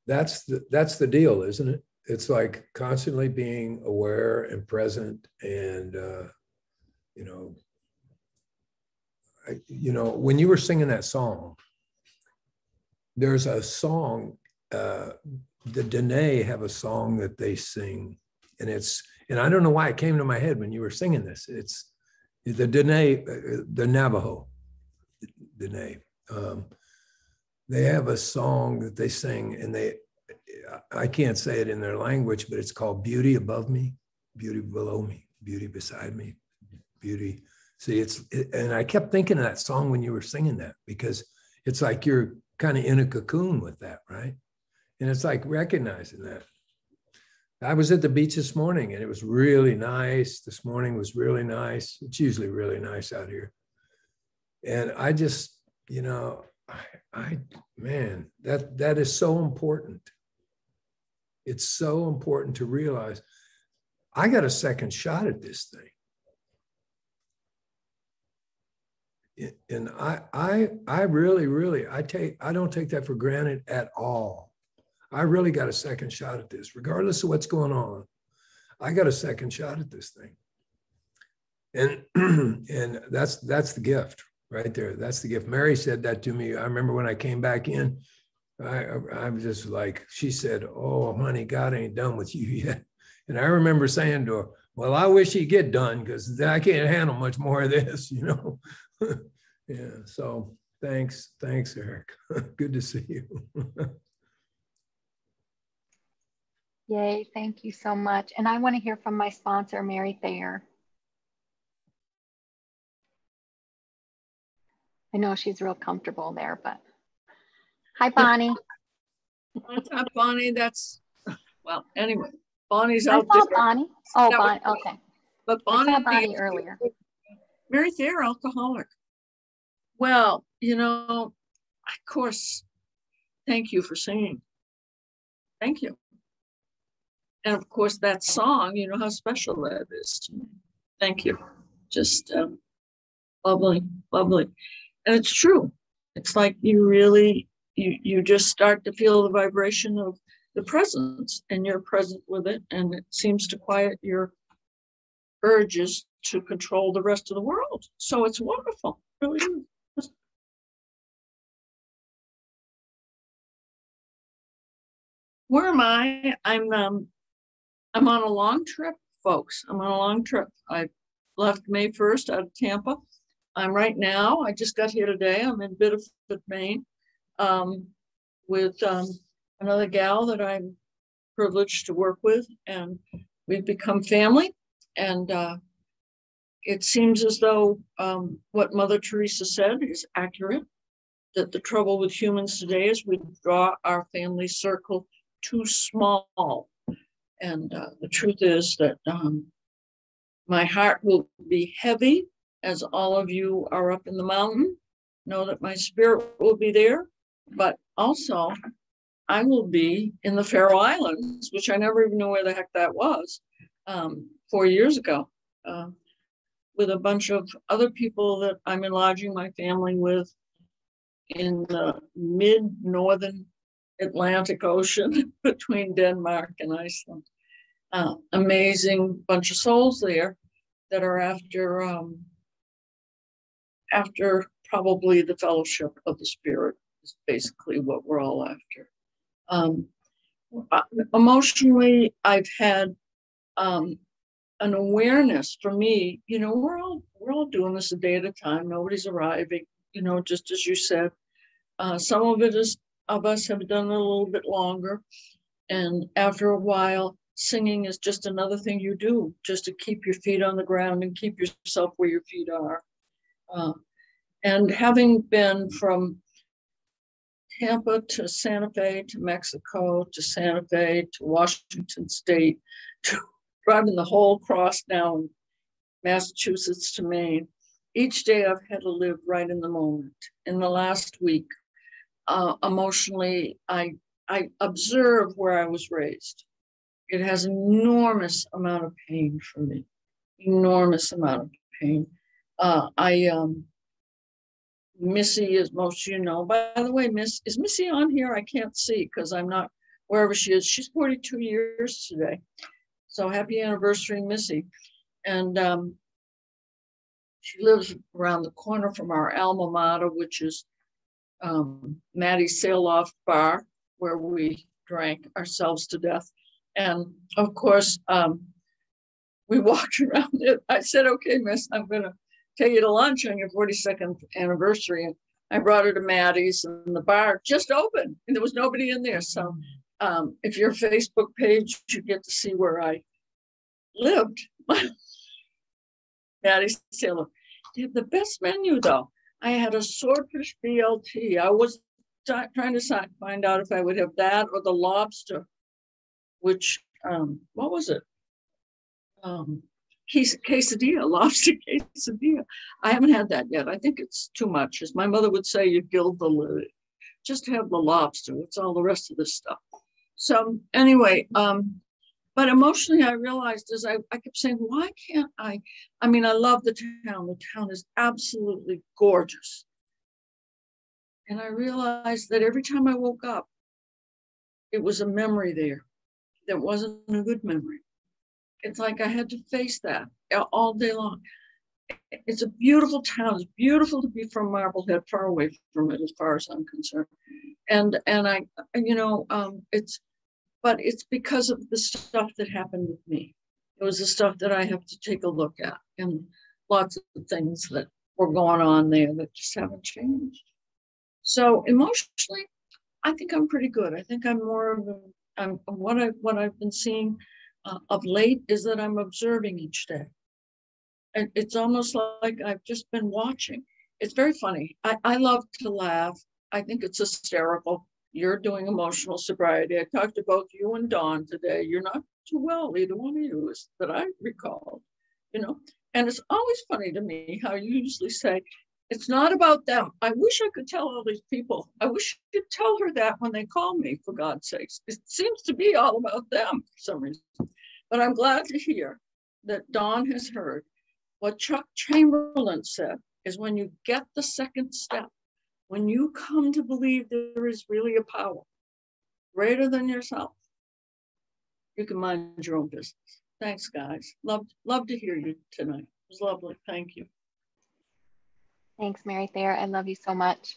That's the deal, isn't it? It's like constantly being aware and present, and you know, when you were singing that song, there's a song, the Dene have a song that they sing, and I don't know why it came to my head when you were singing this. It's the Dene, the Navajo Dene. They have a song that they sing, and I can't say it in their language, but it's called Beauty Above Me, Beauty Below Me, Beauty Beside Me, Beauty. See, and I kept thinking of that song when you were singing that, because it's like you're kind of in a cocoon with that, right? And it's like recognizing that. I was at the beach this morning, and it was really nice. This morning was really nice. It's usually really nice out here. And I just, you know, man, that is so important. It's so important to realize I got a second shot at this thing. And I really, I don't take that for granted at all. I really got a second shot at this, regardless of what's going on. I got a second shot at this thing. And that's the gift right there. That's the gift. Mary said that to me. I remember when I came back in, I was just like, she said, oh, honey, God ain't done with you yet. And I remember saying to her, well, I wish he'd get done, because I can't handle much more of this, you know? Yeah, so thanks, Eric. Good to see you. Yay, thank you so much. And I want to hear from my sponsor, Mary Thayer. I know she's real comfortable there, but hi, Bonnie. What's up, Bonnie? Well, anyway, Bonnie's I out saw there. Bonnie. Oh, Bonnie, okay. But I saw Bonnie earlier. Mary Thayer, alcoholic. Well, you know, of course, thank you for singing. Thank you. And of course, that song, you know how special that is to me. Thank you. Just lovely, lovely. And it's true. It's like you really, you just start to feel the vibration of the presence, and you're present with it, and it seems to quiet your urges to control the rest of the world. So it's wonderful. It really is. Where am I? I'm on a long trip, folks. I'm on a long trip. I left May 1st out of Tampa. I'm right now, I just got here today. I'm in Biddeford, Maine, with another gal that I'm privileged to work with, and we've become family. And it seems as though what Mother Teresa said is accurate, that the trouble with humans today is we draw our family circle too small. And the truth is that my heart will be heavy as all of you are up in the mountain. Know that my spirit will be there, but also I will be in the Faroe Islands, which I never even knew where the heck that was 4 years ago, with a bunch of other people that I'm enlarging my family with in the mid-northern Atlantic Ocean between Denmark and Iceland. Amazing bunch of souls there that are after probably the fellowship of the spirit is basically what we're all after. Emotionally, I've had an awareness for me, you know, we're all doing this a day at a time. Nobody's arriving, you know, just as you said. Some of us have done it a little bit longer. And after a while, singing is just another thing you do, just to keep your feet on the ground and keep yourself where your feet are. And having been from Tampa to Santa Fe to Mexico to Santa Fe to Washington State to driving the whole cross down Massachusetts to Maine, each day I've had to live right in the moment. In the last week, emotionally, I observe where I was raised. It has an enormous amount of pain for me, enormous amount of pain. Missy, as most of you know, by the way, is Missy on here? I can't see because I'm not wherever she is. She's 42 years today. So happy anniversary, Missy. And she lives around the corner from our alma mater, which is Maddie's Sail Off Bar, where we drank ourselves to death. And of course, we walked around it. I said, okay, Miss, I'm going to take you to lunch on your 42nd anniversary. And I brought her to Maddie's, and the bar just opened and there was nobody in there. So if your Facebook page, you get to see where I lived. Maddie's Sailor. They had the best menu though. I had a swordfish BLT. I was trying to find out if I would have that or the lobster, which, what was it? Quesadilla, lobster quesadilla. I haven't had that yet. I think it's too much. As my mother would say, you gild the lid. Just have the lobster. It's all the rest of this stuff. So anyway, but emotionally, I realized as I kept saying, why can't I? I mean, I love the town. The town is absolutely gorgeous. And I realized that every time I woke up, it was a memory there that wasn't a good memory. It's like I had to face that all day long. It's a beautiful town. It's beautiful to be from Marblehead, far away from it as far as I'm concerned. And I, you know, but it's because of the stuff that happened with me. It was the stuff that I have to take a look at, and lots of things that were going on there that just haven't changed. So emotionally, I think I'm pretty good. I think I'm more of what I've been seeing of late is that I'm observing each day. And it's almost like I've just been watching. It's very funny. I love to laugh. I think it's hysterical. You're doing emotional sobriety. I talked to both you and Dawn today. You're not too well, either one of you, is that I recall, you know. And it's always funny to me how you usually say, it's not about them. I wish I could tell all these people. I wish you could tell her that when they call me, for God's sakes. It seems to be all about them for some reason. But I'm glad to hear that Dawn has heard What Chuck Chamberlain said is when you get the second step, when you come to believe there is really a power greater than yourself, you can mind your own business. Thanks, guys. Love to hear you tonight. It was lovely. Thank you. Thanks, Mary Thayer. I love you so much.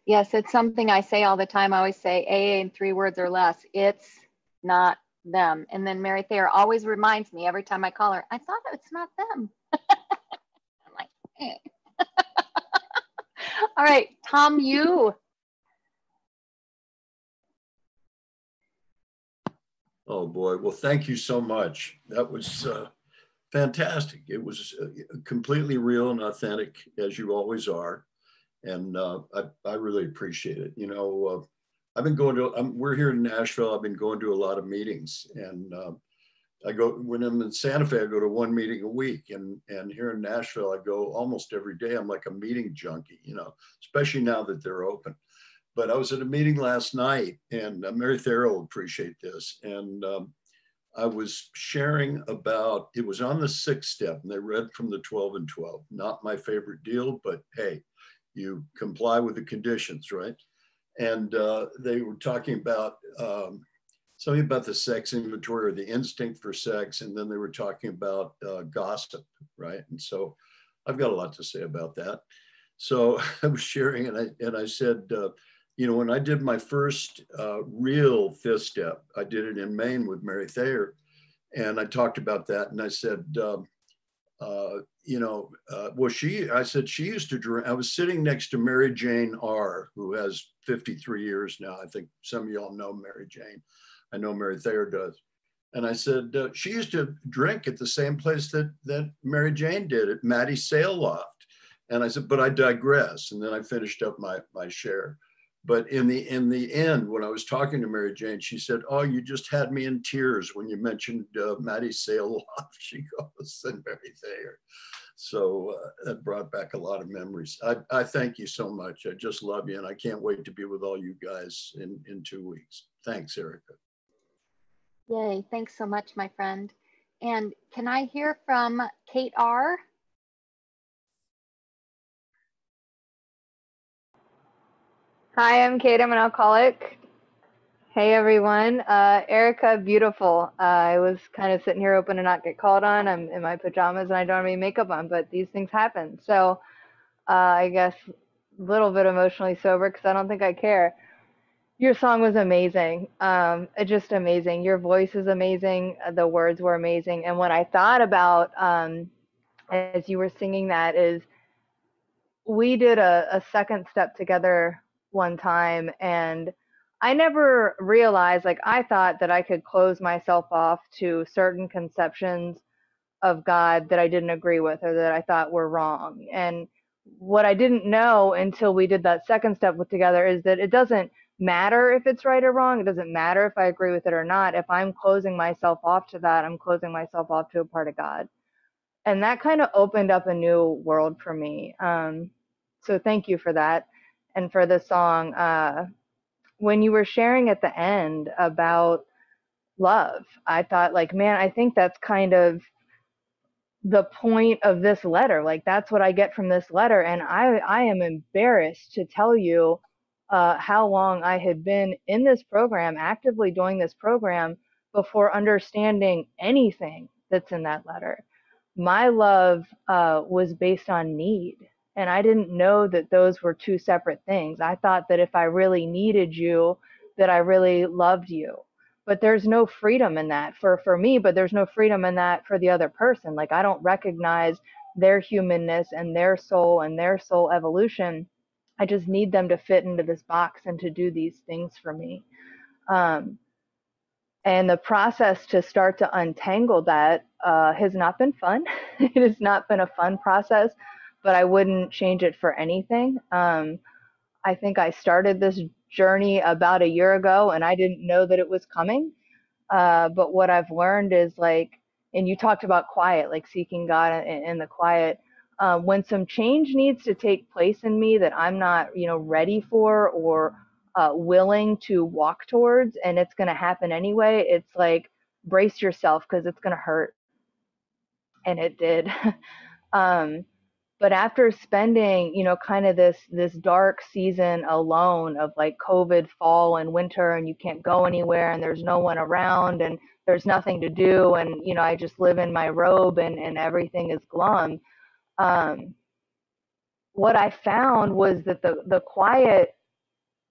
Yes, it's something I say all the time. I always say AA in 3 words or less. It's not them. And then Mary Thayer always reminds me every time I call her, I thought it's not them. I'm like, eh. All right, Tom, you. Oh boy, well, thank you so much. That was fantastic. It was completely real and authentic, as you always are. And I really appreciate it. You know, I've been going to, we're here in Nashville. I've been going to a lot of meetings, and I go, when I'm in Santa Fe, I go to 1 meeting a week, and here in Nashville, I go almost every day. I'm like a meeting junkie, you know, especially now that they're open. But I was at a meeting last night, and Mary Thayer will appreciate this. And I was sharing about, it was on the 6th step, and they read from the 12 and 12. Not my favorite deal, but hey, you comply with the conditions, right? And they were talking about something about the sex inventory or the instinct for sex, and then they were talking about gossip, right? And so I've got a lot to say about that. So I was sharing, and I said, you know, when I did my first real 5th step, I did it in Maine with Mary Thayer, and I talked about that, and I said, you know, well, I said she used to drink. I was sitting next to Mary Jane R., who has 53 years now. I think some of y'all know Mary Jane. I know Mary Thayer does. And I said, she used to drink at the same place that Mary Jane did, at Mattie's Sail Loft. And I said, but I digress. And then I finished up my share. But in the end, when I was talking to Mary Jane, she said, oh, you just had me in tears when you mentioned Mattie's Sail Loft. She goes, and Mary Thayer. So that brought back a lot of memories. I thank you so much. I just love you, and I can't wait to be with all you guys in 2 weeks. Thanks, Ericka. Yay, thanks so much, my friend. And can I hear from Kate R.? Hi, I'm Kate. I'm an alcoholic. Hey, everyone. Ericka, beautiful. I was kind of sitting here hoping to not get called on. I'm in my pajamas and I don't have any makeup on, but these things happen. So I guess a little bit emotionally sober because I don't think I care. Your song was amazing. Just amazing. Your voice is amazing. The words were amazing. And what I thought about as you were singing that is we did a 2nd step together one time, and I never realized, like, I thought that I could close myself off to certain conceptions of God that I didn't agree with or that I thought were wrong. And what I didn't know until we did that 2nd step together is that it doesn't matter if it's right or wrong. It doesn't matter if I agree with it or not. If I'm closing myself off to that, I'm closing myself off to a part of God. And that kind of opened up a new world for me. So thank you for that. And for the song, when you were sharing at the end about love, I thought, like, man, I think that's kind of the point of this letter. Like, that's what I get from this letter. And I am embarrassed to tell you how long I had been in this program, actively doing this program, before understanding anything that's in that letter. My love was based on need. And I didn't know that those were 2 separate things. I thought that if I really needed you, that I really loved you. But there's no freedom in that for me, but there's no freedom in that for the other person. Like, I don't recognize their humanness and their soul evolution. I just need them to fit into this box and to do these things for me. And the process to start to untangle that has not been fun. It has not been a fun process, but I wouldn't change it for anything. I think I started this journey about a year ago and I didn't know that it was coming. But what I've learned is, like, and you talked about quiet, like seeking God in the quiet. When some change needs to take place in me that I'm not, ready for or willing to walk towards, and it's going to happen anyway, it's like, brace yourself because it's going to hurt. And it did. But after spending, you know, kind of this dark season alone of like COVID fall and winter, and you can't go anywhere and there's no one around and there's nothing to do, and you know, I just live in my robe and everything is glum. What I found was that the quiet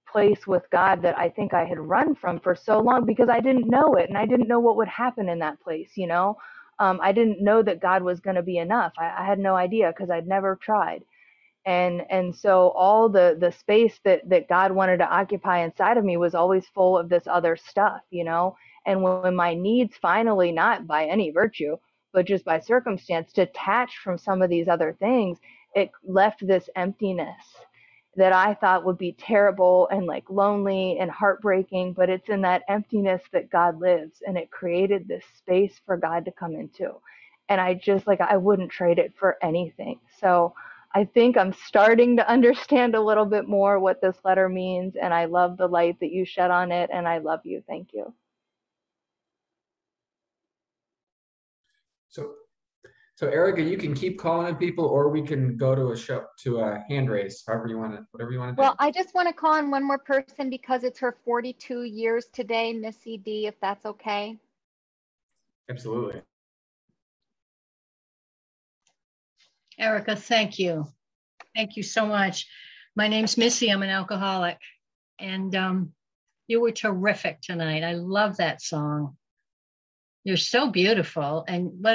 place with God that I think I had run from for so long, because I didn't know it and I didn't know what would happen in that place, you know. I didn't know that God was going to be enough. I had no idea because I'd never tried. And so all the space that God wanted to occupy inside of me was always full of this other stuff, you know. And when my needs finally, not by any virtue, but just by circumstance, detached from some of these other things, it left this emptiness that I thought would be terrible and like lonely and heartbreaking, but it's in that emptiness that God lives, and it created this space for God to come into. And I just like, I wouldn't trade it for anything. So I think I'm starting to understand a little bit more what this letter means, and I love the light that you shed on it, and I love you. Thank you. So Ericka, you can keep calling in people, or we can go to a hand raise, however you want to, whatever you want to do. Well, I just want to call on one more person because it's her 42 years today, Missy D, if that's okay. Absolutely. Ericka, thank you. Thank you so much. My name's Missy. I'm an alcoholic. And you were terrific tonight. I love that song. You're so beautiful. And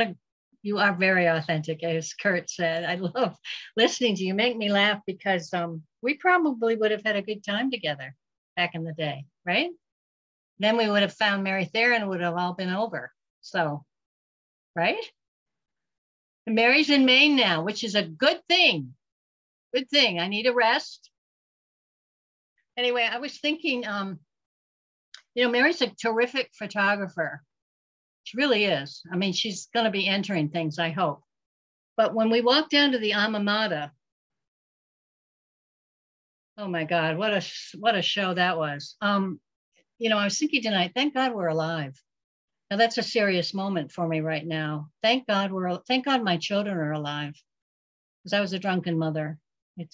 you are very authentic, as Kurt said. I love listening to you. You make me laugh because we probably would have had a good time together back in the day, right? Then we would have found Mary Theron, would have all been over. So, right? And Mary's in Maine now, which is a good thing. Good thing. I need a rest. Anyway, I was thinking, you know, Mary's a terrific photographer. She really is. I mean, she's going to be entering things, I hope. But when we walked down to the alma mater, oh my God, what a show that was. You know, I was thinking tonight, thank God we're alive. Now that's a serious moment for me right now. Thank God my children are alive, because I was a drunken mother. It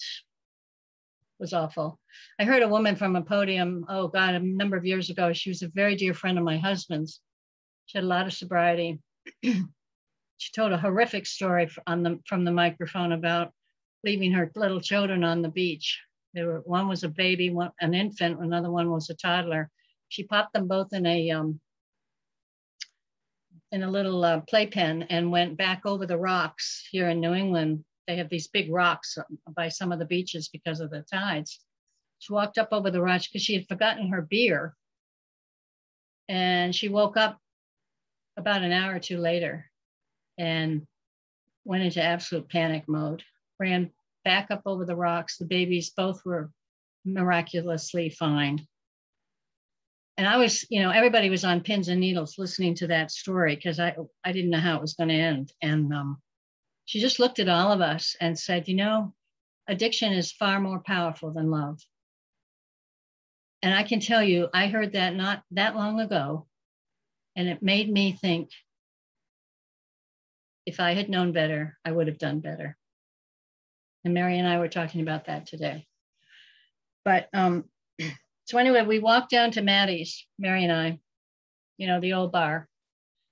was awful. I heard a woman from a podium, oh God, a number of years ago. She was a very dear friend of my husband's. She had a lot of sobriety. She told a horrific story from the microphone about leaving her little children on the beach. One was a baby, an infant, another one was a toddler. She popped them both in a little playpen and went back over the rocks here in New England. They have these big rocks by some of the beaches because of the tides. She walked up over the rocks because she had forgotten her beer. And she woke up about an hour or two later and went into absolute panic mode, ran back up over the rocks. The babies both were miraculously fine. And I was, you know, everybody was on pins and needles listening to that story because I didn't know how it was going to end. And she just looked at all of us and said, you know, addiction is far more powerful than love. And I can tell you, I heard that not that long ago, and it made me think, if I had known better, I would have done better. And Mary and I were talking about that today. But so anyway, we walked down to Maddie's, Mary and I, you know, the old bar.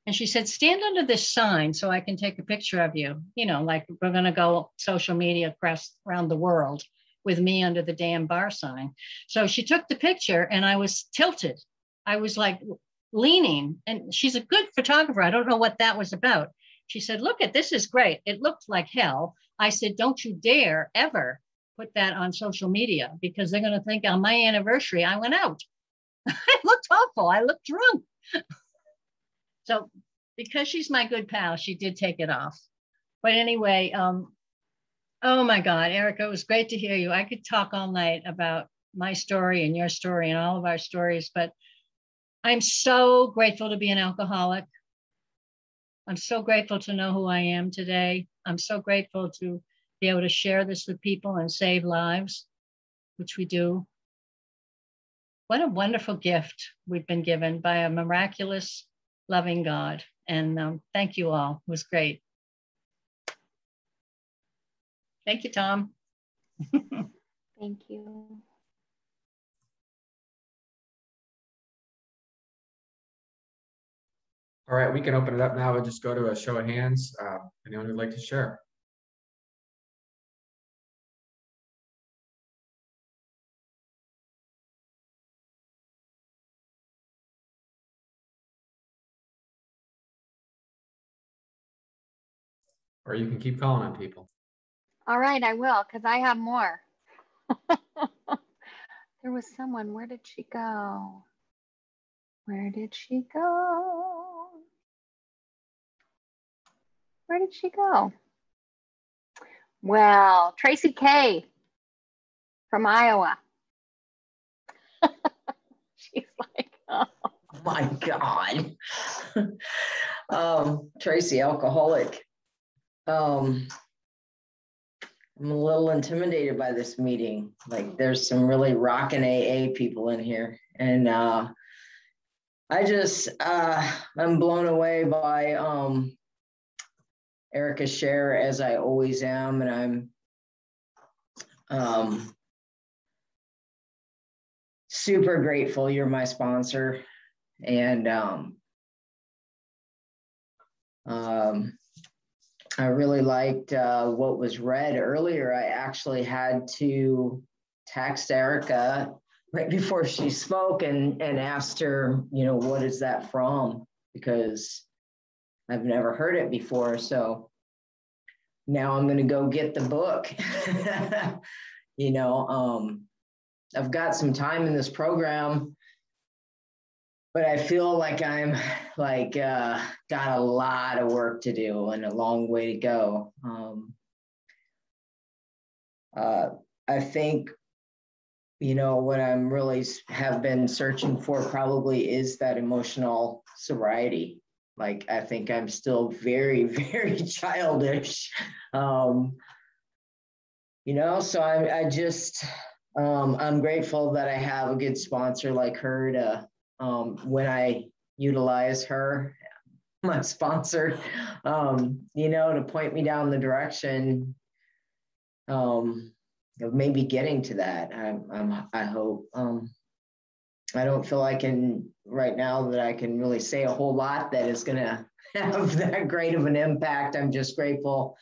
And she said, stand under this sign so I can take a picture of you. You know, like we're going to go social media around the world with me under the damn bar sign. So she took the picture and I was tilted. I was like leaning, and she's a good photographer. I don't know what that was about. She said, look this is great. It looked like hell. I said, don't you dare ever put that on social media, because they're going to think on my anniversary, I went out. I looked awful. I looked drunk. So because she's my good pal, she did take it off. But anyway, oh my God, Ericka, it was great to hear you. I could talk all night about my story and your story and all of our stories, but I'm so grateful to be an alcoholic. I'm so grateful to know who I am today. I'm so grateful to be able to share this with people and save lives, which we do. What a wonderful gift we've been given by a miraculous, loving God. And thank you all. It was great. Thank you, Tom. Thank you. All right, we can open it up now. We'll just go to a show of hands. Anyone who'd like to share? Or you can keep calling on people. All right, I will, because I have more. There was someone. Where did she go? Where did she go? Where did she go? Well, Tracy K from Iowa. She's like, oh. My God. Tracy, alcoholic. I'm a little intimidated by this meeting. Like, there's some really rockin' AA people in here. And I'm blown away by Ericka's share, as I always am. And I'm super grateful you're my sponsor. And I really liked what was read earlier. I actually had to text Ericka right before she spoke and asked her, what is that from? Because I've never heard it before. So now I'm going to go get the book. I've got some time in this program, but I feel like I'm got a lot of work to do and a long way to go. I think, what I'm really have been searching for probably is that emotional sobriety. Like, I think I'm still very, very childish. So I'm grateful that I have a good sponsor like her to, when I utilize her, my sponsor, to point me down the direction of maybe getting to that. I hope. I don't feel I can right now that I can really say a whole lot that is going to have that great of an impact. I'm just grateful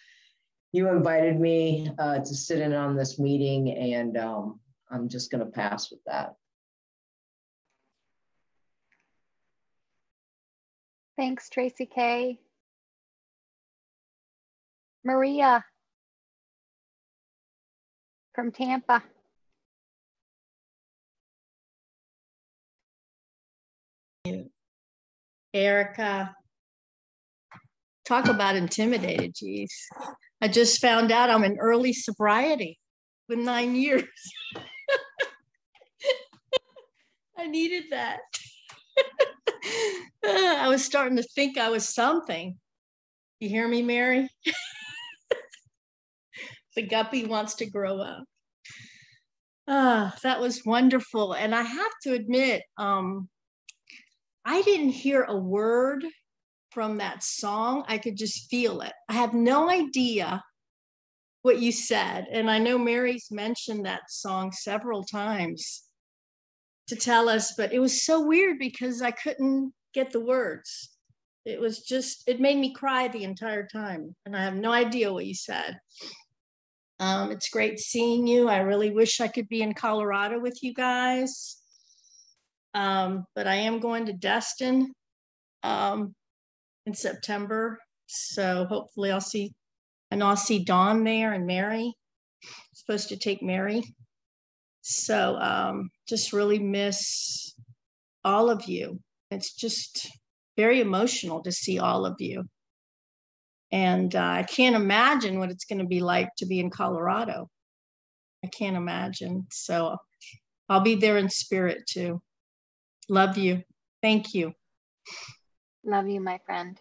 you invited me to sit in on this meeting, and I'm just going to pass with that. Thanks, Tracy K. Maria from Tampa. Ericka. Talk about intimidated, geez. I just found out I'm in early sobriety with 9 years. I needed that. I was starting to think I was something. You hear me, Mary? The guppy wants to grow up. That was wonderful. And I have to admit, I didn't hear a word from that song. I could just feel it. I have no idea what you said. And I know Mary's mentioned that song several times to tell us, but it was so weird because I couldn't get the words. It was just, it made me cry the entire time. And I have no idea what you said. It's great seeing you. I really wish I could be in Colorado with you guys. But I am going to Destin in September. So hopefully I'll see Dawn there and Mary. I'm supposed to take Mary. So just really miss all of you. It's just very emotional to see all of you. And I can't imagine what it's going to be like to be in Colorado. I can't imagine. So I'll be there in spirit too. Love you. Thank you. Love you, my friend.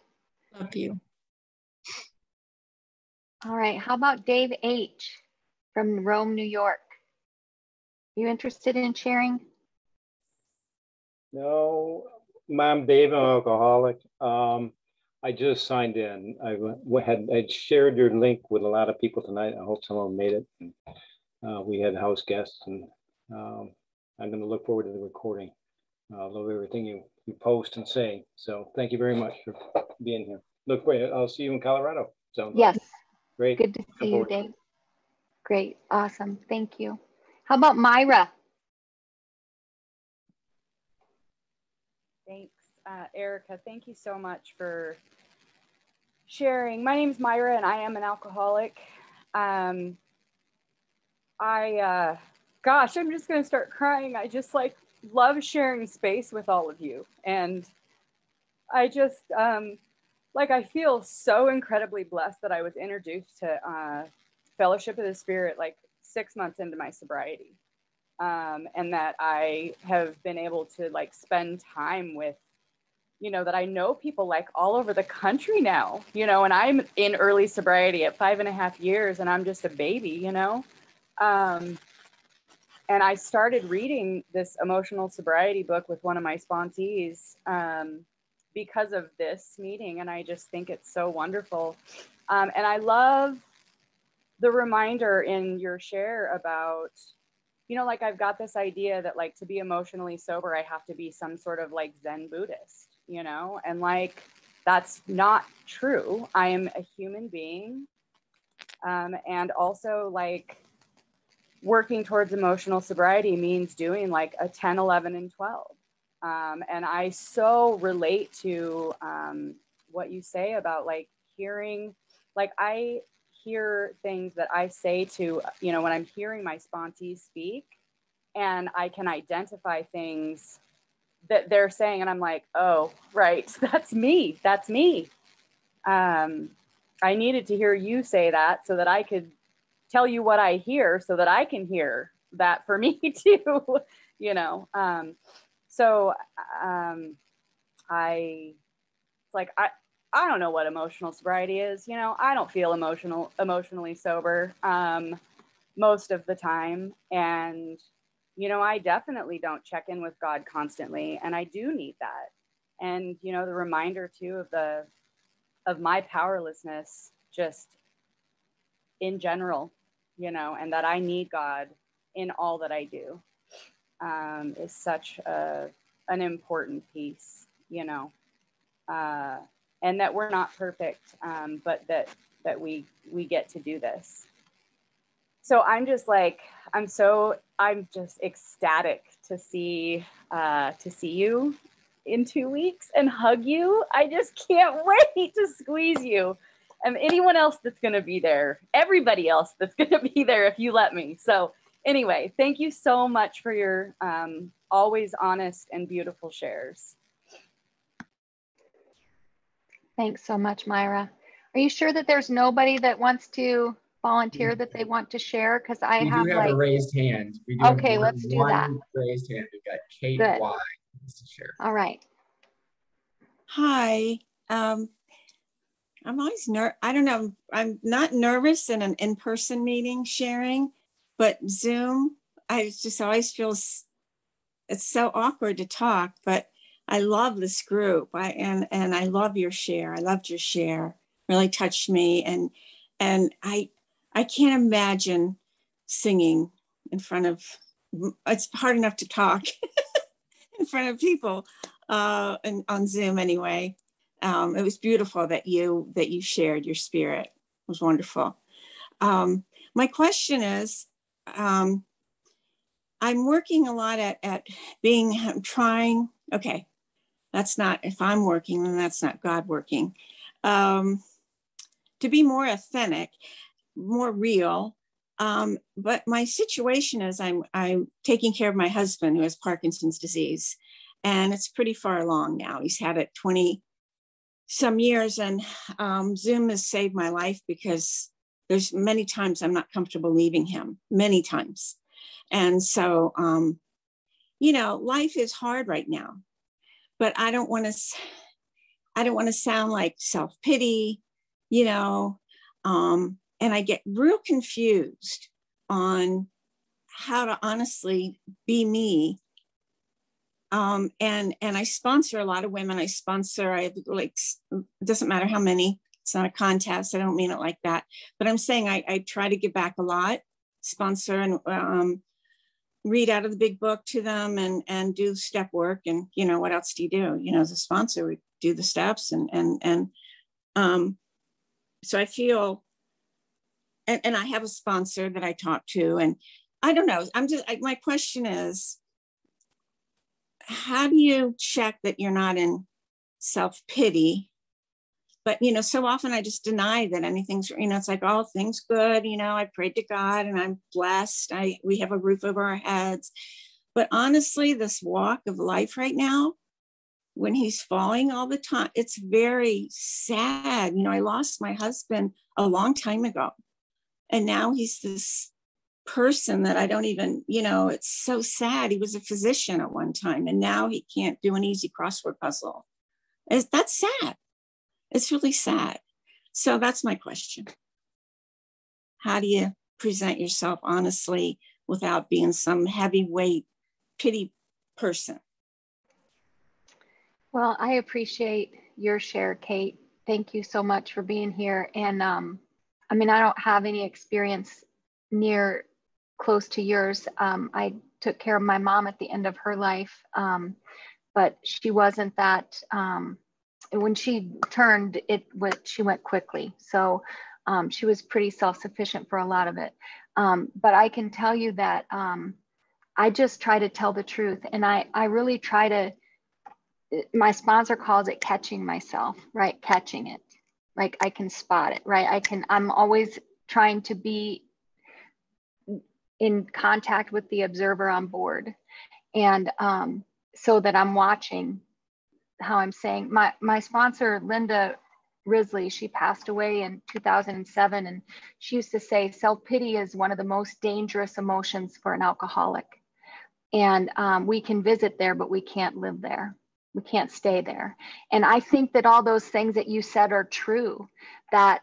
Love you. All right. How about Dave H. from Rome, New York? You interested in sharing? No, I'm Dave, I'm an alcoholic. I just signed in. I'd shared your link with a lot of people tonight. I hope some of them made it. And, we had house guests, and I'm going to look forward to the recording. I love everything you post and say. So thank you very much for being here. Look, I'll see you in Colorado. So Yes. Great. Good to see you, Dave. Great. Awesome. Thank you. How about Myra? Thanks, Ericka. Thank you so much for sharing. My name is Myra, and I am an alcoholic. Gosh, I'm just going to start crying. I just love sharing space with all of you. And I just, I feel so incredibly blessed that I was introduced to Fellowship of the Spirit 6 months into my sobriety. And that I have been able to spend time with, that I know people all over the country now, and I'm in early sobriety at 5.5 years, and I'm just a baby, and I started reading this emotional sobriety book with one of my sponsees because of this meeting. And I just think it's so wonderful. And I love the reminder in your share about, I've got this idea that to be emotionally sober, I have to be some sort of Zen Buddhist, and that's not true. I am a human being. And also working towards emotional sobriety means doing a 10, 11, and 12. And I so relate to what you say about hearing, I hear things that I say to, when I'm hearing my sponsees speak, and I can identify things that they're saying, and I'm like, oh, right, that's me. I needed to hear you say that so that I could tell you what I hear, so that I can hear that for me too, So I don't know what emotional sobriety is. I don't feel emotionally sober most of the time. And, I definitely don't check in with God constantly. And I do need that. And, the reminder too of my powerlessness just in general, and that I need God in all that I do is such an important piece, and that we're not perfect, but that we get to do this. So I'm just I'm just ecstatic to see you in 2 weeks and hug you. I just can't wait to squeeze you. And anyone else that's going to be there, everybody else that's going to be there if you let me. So anyway, thank you so much for your always honest and beautiful shares. Thanks so much, Myra. Are you sure that there's nobody that wants to volunteer that they want to share? Because I we have do have a raised hand. We do okay, let's do that. Raised hand. We've got Kate Good. Y. To share. All right. Hi. I'm always I don't know. I'm not nervous in an in-person meeting sharing, but Zoom, I just always feel it's so awkward to talk, but I love this group. And I love your share. I loved your share. Really touched me. And I can't imagine singing in front of, it's hard enough to talk in front of people and on Zoom anyway. It was beautiful that you shared your spirit. It was wonderful. My question is, I'm working a lot at being, I'm trying, okay, that's not, if I'm working, then that's not God working. To be more authentic, more real. But my situation is I'm taking care of my husband who has Parkinson's disease, and it's pretty far along now. He's had it 20 some years, and Zoom has saved my life because there's many times I'm not comfortable leaving him, many times. And so, life is hard right now, but I don't want to sound like self-pity, and I get real confused on how to honestly be me And I sponsor a lot of women. I have like, it doesn't matter how many, it's not a contest. I don't mean it like that, but I'm saying I try to give back a lot, sponsor and read out of the big book to them and do step work. And, you know, what else do you do? You know, as a sponsor, we do the steps and so I feel, and I have a sponsor that I talk to, and I don't know, my question is, how do you check that you're not in self-pity? But, you know, so often I just deny that anything's, you know, it's like, all things good, you know, I prayed to God and I'm blessed. We have a roof over our heads. But honestly, this walk of life right now, when he's falling all the time, it's very sad. You know, I lost my husband a long time ago, and now he's this person that I don't even, you know, it's so sad. He was a physician at one time, and now he can't do an easy crossword puzzle. That's sad. It's really sad. So that's my question. How do you present yourself honestly without being some heavyweight pity person? Well, I appreciate your share, Kate. Thank you so much for being here. And I mean, I don't have any experience near close to yours. I took care of my mom at the end of her life, but she wasn't that, when she turned, she went quickly. So she was pretty self-sufficient for a lot of it. But I can tell you that I just try to tell the truth. And I really try to, my sponsor calls it catching myself, right? Catching it. Like I can spot it, right? I'm always trying to be in contact with the observer on board. And so that I'm watching how I'm saying. My sponsor, Linda Risley, she passed away in 2007. And she used to say, self-pity is one of the most dangerous emotions for an alcoholic. And we can visit there, but we can't live there. We can't stay there. And I think that all those things that you said are true, that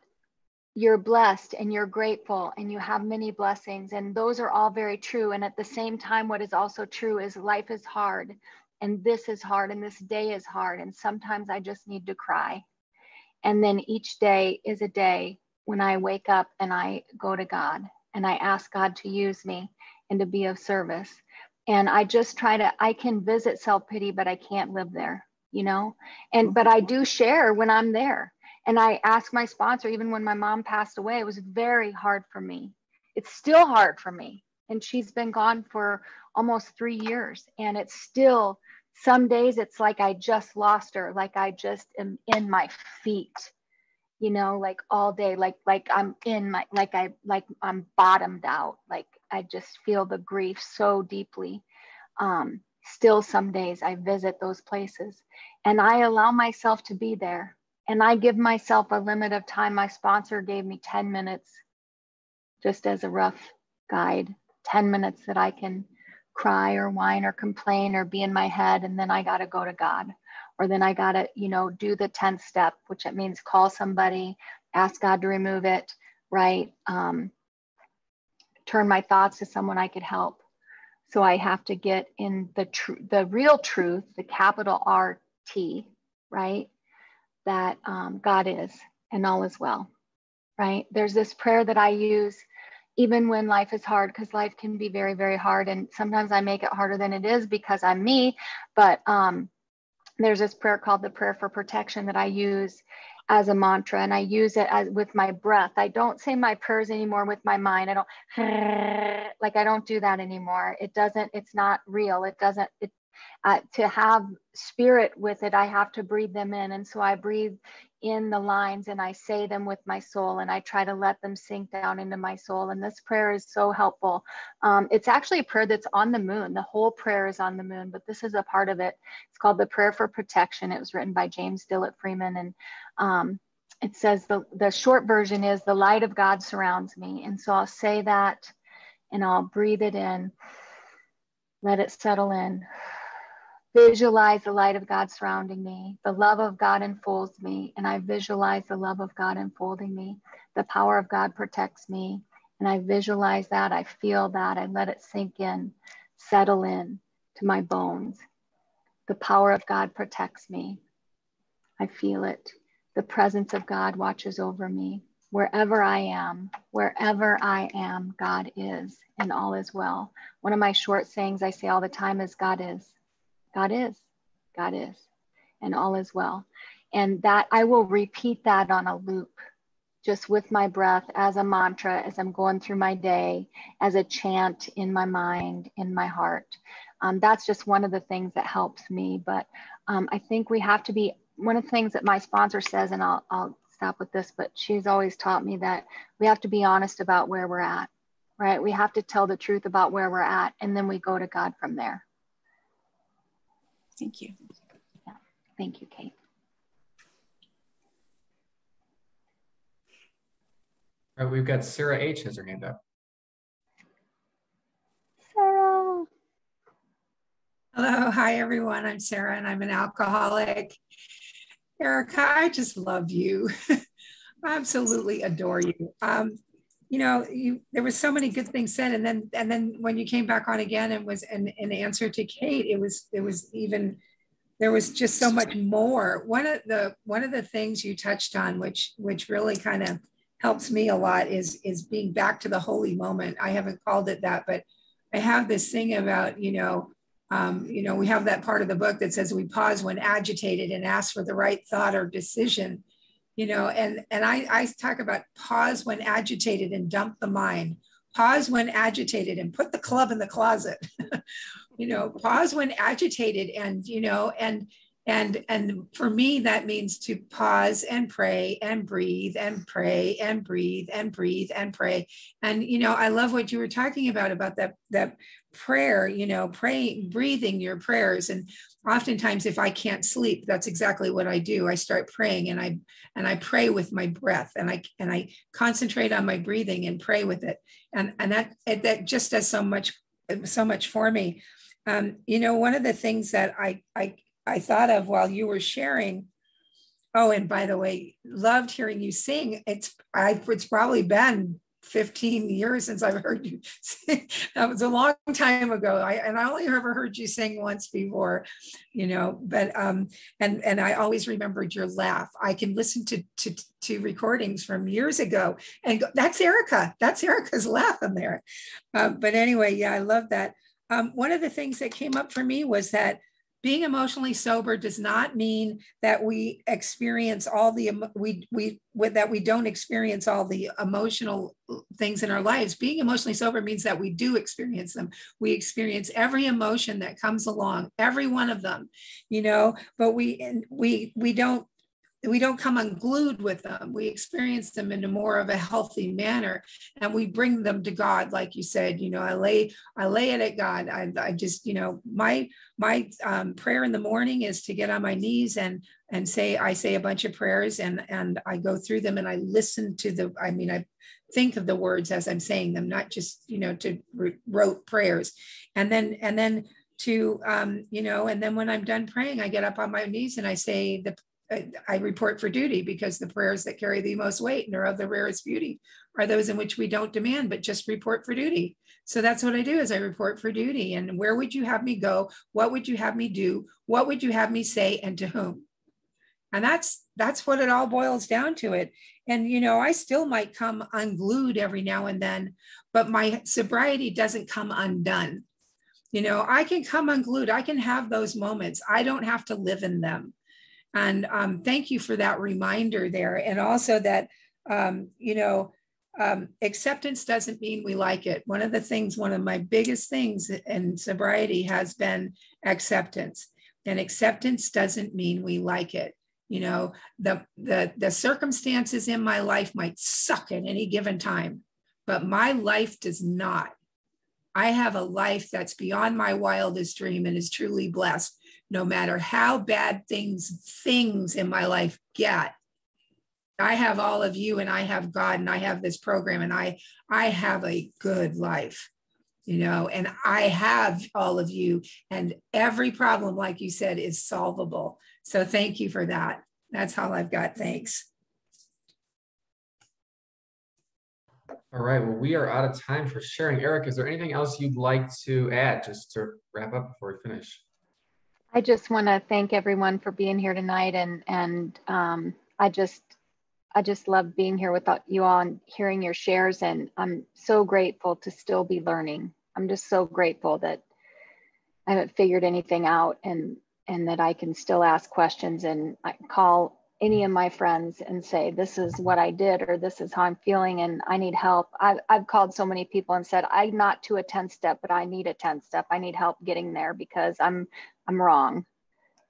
you're blessed and you're grateful and you have many blessings. And those are all very true. And at the same time, what is also true is life is hard, and this is hard, and this day is hard. And sometimes I just need to cry. And then each day is a day when I wake up and I go to God and I ask God to use me and to be of service. And I just I can visit self-pity, but I can't live there, you know? But I do share when I'm there. And I ask my sponsor, even when my mom passed away, it was very hard for me. It's still hard for me. And she's been gone for almost 3 years. And it's still, some days it's like I just lost her, like I just am in my feet, you know, like all day, like I'm in my, like I'm bottomed out, like I just feel the grief so deeply. Still some days I visit those places and I allow myself to be there, and I give myself a limit of time. My sponsor gave me 10 minutes just as a rough guide, 10 minutes that I can cry or whine or complain or be in my head, and then I got to go to God. Or then I got to, you know, do the 10th step, which it means call somebody, ask God to remove it, right? Turn my thoughts to someone I could help. So I have to get in the real truth, the capital RT, right? That God is, and all is well, right? There's this prayer that I use even when life is hard, because life can be very, very hard. And sometimes I make it harder than it is because I'm me. But there's this prayer called the prayer for protection that I use as a mantra, and I use it with my breath. I don't say my prayers anymore with my mind. I don't do that anymore. It's not real. To have spirit with it, I have to breathe them in. And so I breathe in the lines and I say them with my soul, and I try to let them sink down into my soul. And this prayer is so helpful. It's actually a prayer that's on the moon. The whole prayer is on the moon, but this is a part of it. It's called the prayer for protection. It was written by James Dillett Freeman. And it says, the short version is, the light of God surrounds me. And so I'll say that and I'll breathe it in, let it settle in. Visualize the light of God surrounding me. The love of God enfolds me, and I visualize the love of God enfolding me. The power of God protects me, and I visualize that. I feel that. I let it sink in, settle in to my bones. The power of God protects me. I feel it. The presence of God watches over me. Wherever I am, God is, and all is well. One of my short sayings I say all the time is God is, God is, God is, and all is well. And that I will repeat that on a loop, just with my breath, as a mantra, as I'm going through my day, as a chant in my mind, in my heart. That's just one of the things that helps me. But I think we have to be, one of the things that my sponsor says, and I'll stop with this, but she's always taught me that we have to be honest about where we're at, right? We have to tell the truth about where we're at, and then we go to God from there. Thank you. Yeah. Thank you, Kate. All right, we've got Sarah H. has her hand up. Sarah. Hello, hi everyone. I'm Sarah and I'm an alcoholic. Ericka, I just love you. I absolutely adore you. You know, there was so many good things said, and then when you came back on again and was in answer to Kate, it was even, there was just so much more. One of the things you touched on, which really kind of helps me a lot, is being back to the holy moment. I haven't called it that, but I have this thing about, we have that part of the book that says we pause when agitated and ask for the right thought or decision, and I talk about pause when agitated and dump the mind, pause when agitated and put the club in the closet, pause when agitated and for me, that means to pause and pray and breathe and pray and breathe and breathe and pray. And, I love what you were talking about that prayer, praying, breathing your prayers. And oftentimes if I can't sleep, that's exactly what I do. I start praying and I pray with my breath and I concentrate on my breathing and pray with it. And that just does so much for me. One of the things that I thought of while you were sharing, oh, and by the way, loved hearing you sing. It's probably been 15 years since I've heard you sing. That was a long time ago. I only ever heard you sing once before, but and I always remembered your laugh. I can listen to recordings from years ago and go, that's Ericka. That's Ericka's laugh in there. But anyway, yeah, I love that. One of the things that came up for me was that being emotionally sober does not mean that we experience all the that we don't experience all the emotional things in our lives. Being emotionally sober means that we do experience them. We experience every emotion that comes along, every one of them, but we don't come unglued with them. We experience them in a more of a healthy manner, and we bring them to God, like you said. I lay it at God. I just, my prayer in the morning is to get on my knees and say a bunch of prayers, and I go through them and I listen to I think of the words as I'm saying them, not just to rote prayers, and then to and then when I'm done praying, I get up on my knees and I say I report for duty, because the prayers that carry the most weight and are of the rarest beauty are those in which we don't demand, but just report for duty. So that's what I do, is I report for duty. And where would you have me go? What would you have me do? What would you have me say, and to whom? And that's what it all boils down to it. And, I still might come unglued every now and then, but my sobriety doesn't come undone. I can come unglued. I can have those moments. I don't have to live in them. And thank you for that reminder there. And also that, acceptance doesn't mean we like it. One of my biggest things in sobriety has been acceptance. And acceptance doesn't mean we like it. The circumstances in my life might suck at any given time, but my life does not. I have a life that's beyond my wildest dream and is truly blessed. No matter how bad things in my life get, I have all of you, and I have God, and I have this program, and I have a good life, and I have all of you, and every problem, like you said, is solvable. So thank you for that. That's all I've got. Thanks. All right, well, we are out of time for sharing. Eric, is there anything else you'd like to add just to wrap up before we finish? I just want to thank everyone for being here tonight, and I just love being here with you all and hearing your shares, and I'm so grateful to still be learning. I'm just so grateful that I haven't figured anything out, and that I can still ask questions, and I call any of my friends and say, this is what I did, or this is how I'm feeling and I need help. I've called so many people and said, I'm not to a 10-step, but I need a 10-step. I need help getting there because I'm wrong.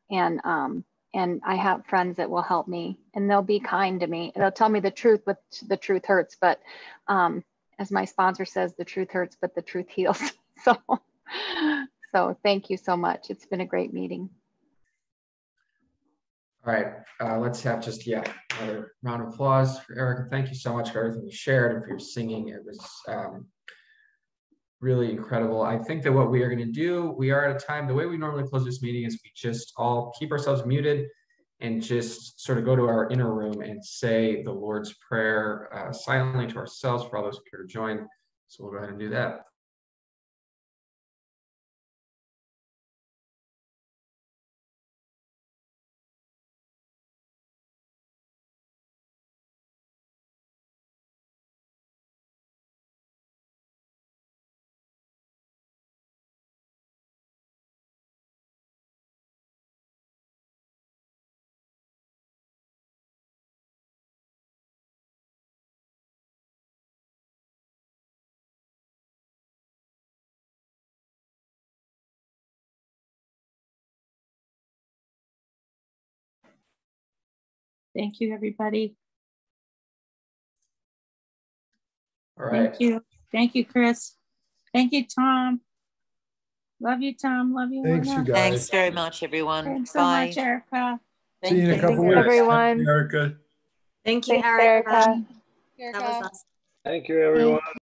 And I have friends that will help me, and they'll be kind to me. They'll tell me the truth, but the truth hurts. But as my sponsor says, the truth hurts, but the truth heals. So thank you so much. It's been a great meeting. All right, let's have just, another round of applause for Ericka. Thank you so much for everything you shared and for your singing. It was really incredible. I think that what we are going to do, we are at a time, the way we normally close this meeting is we just all keep ourselves muted and just sort of go to our inner room and say the Lord's Prayer silently to ourselves for all those who care to join. So we'll go ahead and do that. Thank you, everybody. All right. Thank you. Thank you, Chris. Thank you, Tom. Love you, Tom. Love you. Thanks, you guys. Thanks very much, everyone. Thanks so Bye. much, Ericka. See you in a couple Thanks, weeks. everyone. Ericka. Thank you, Thanks, Ericka. Ericka. That was awesome. Thank you, everyone.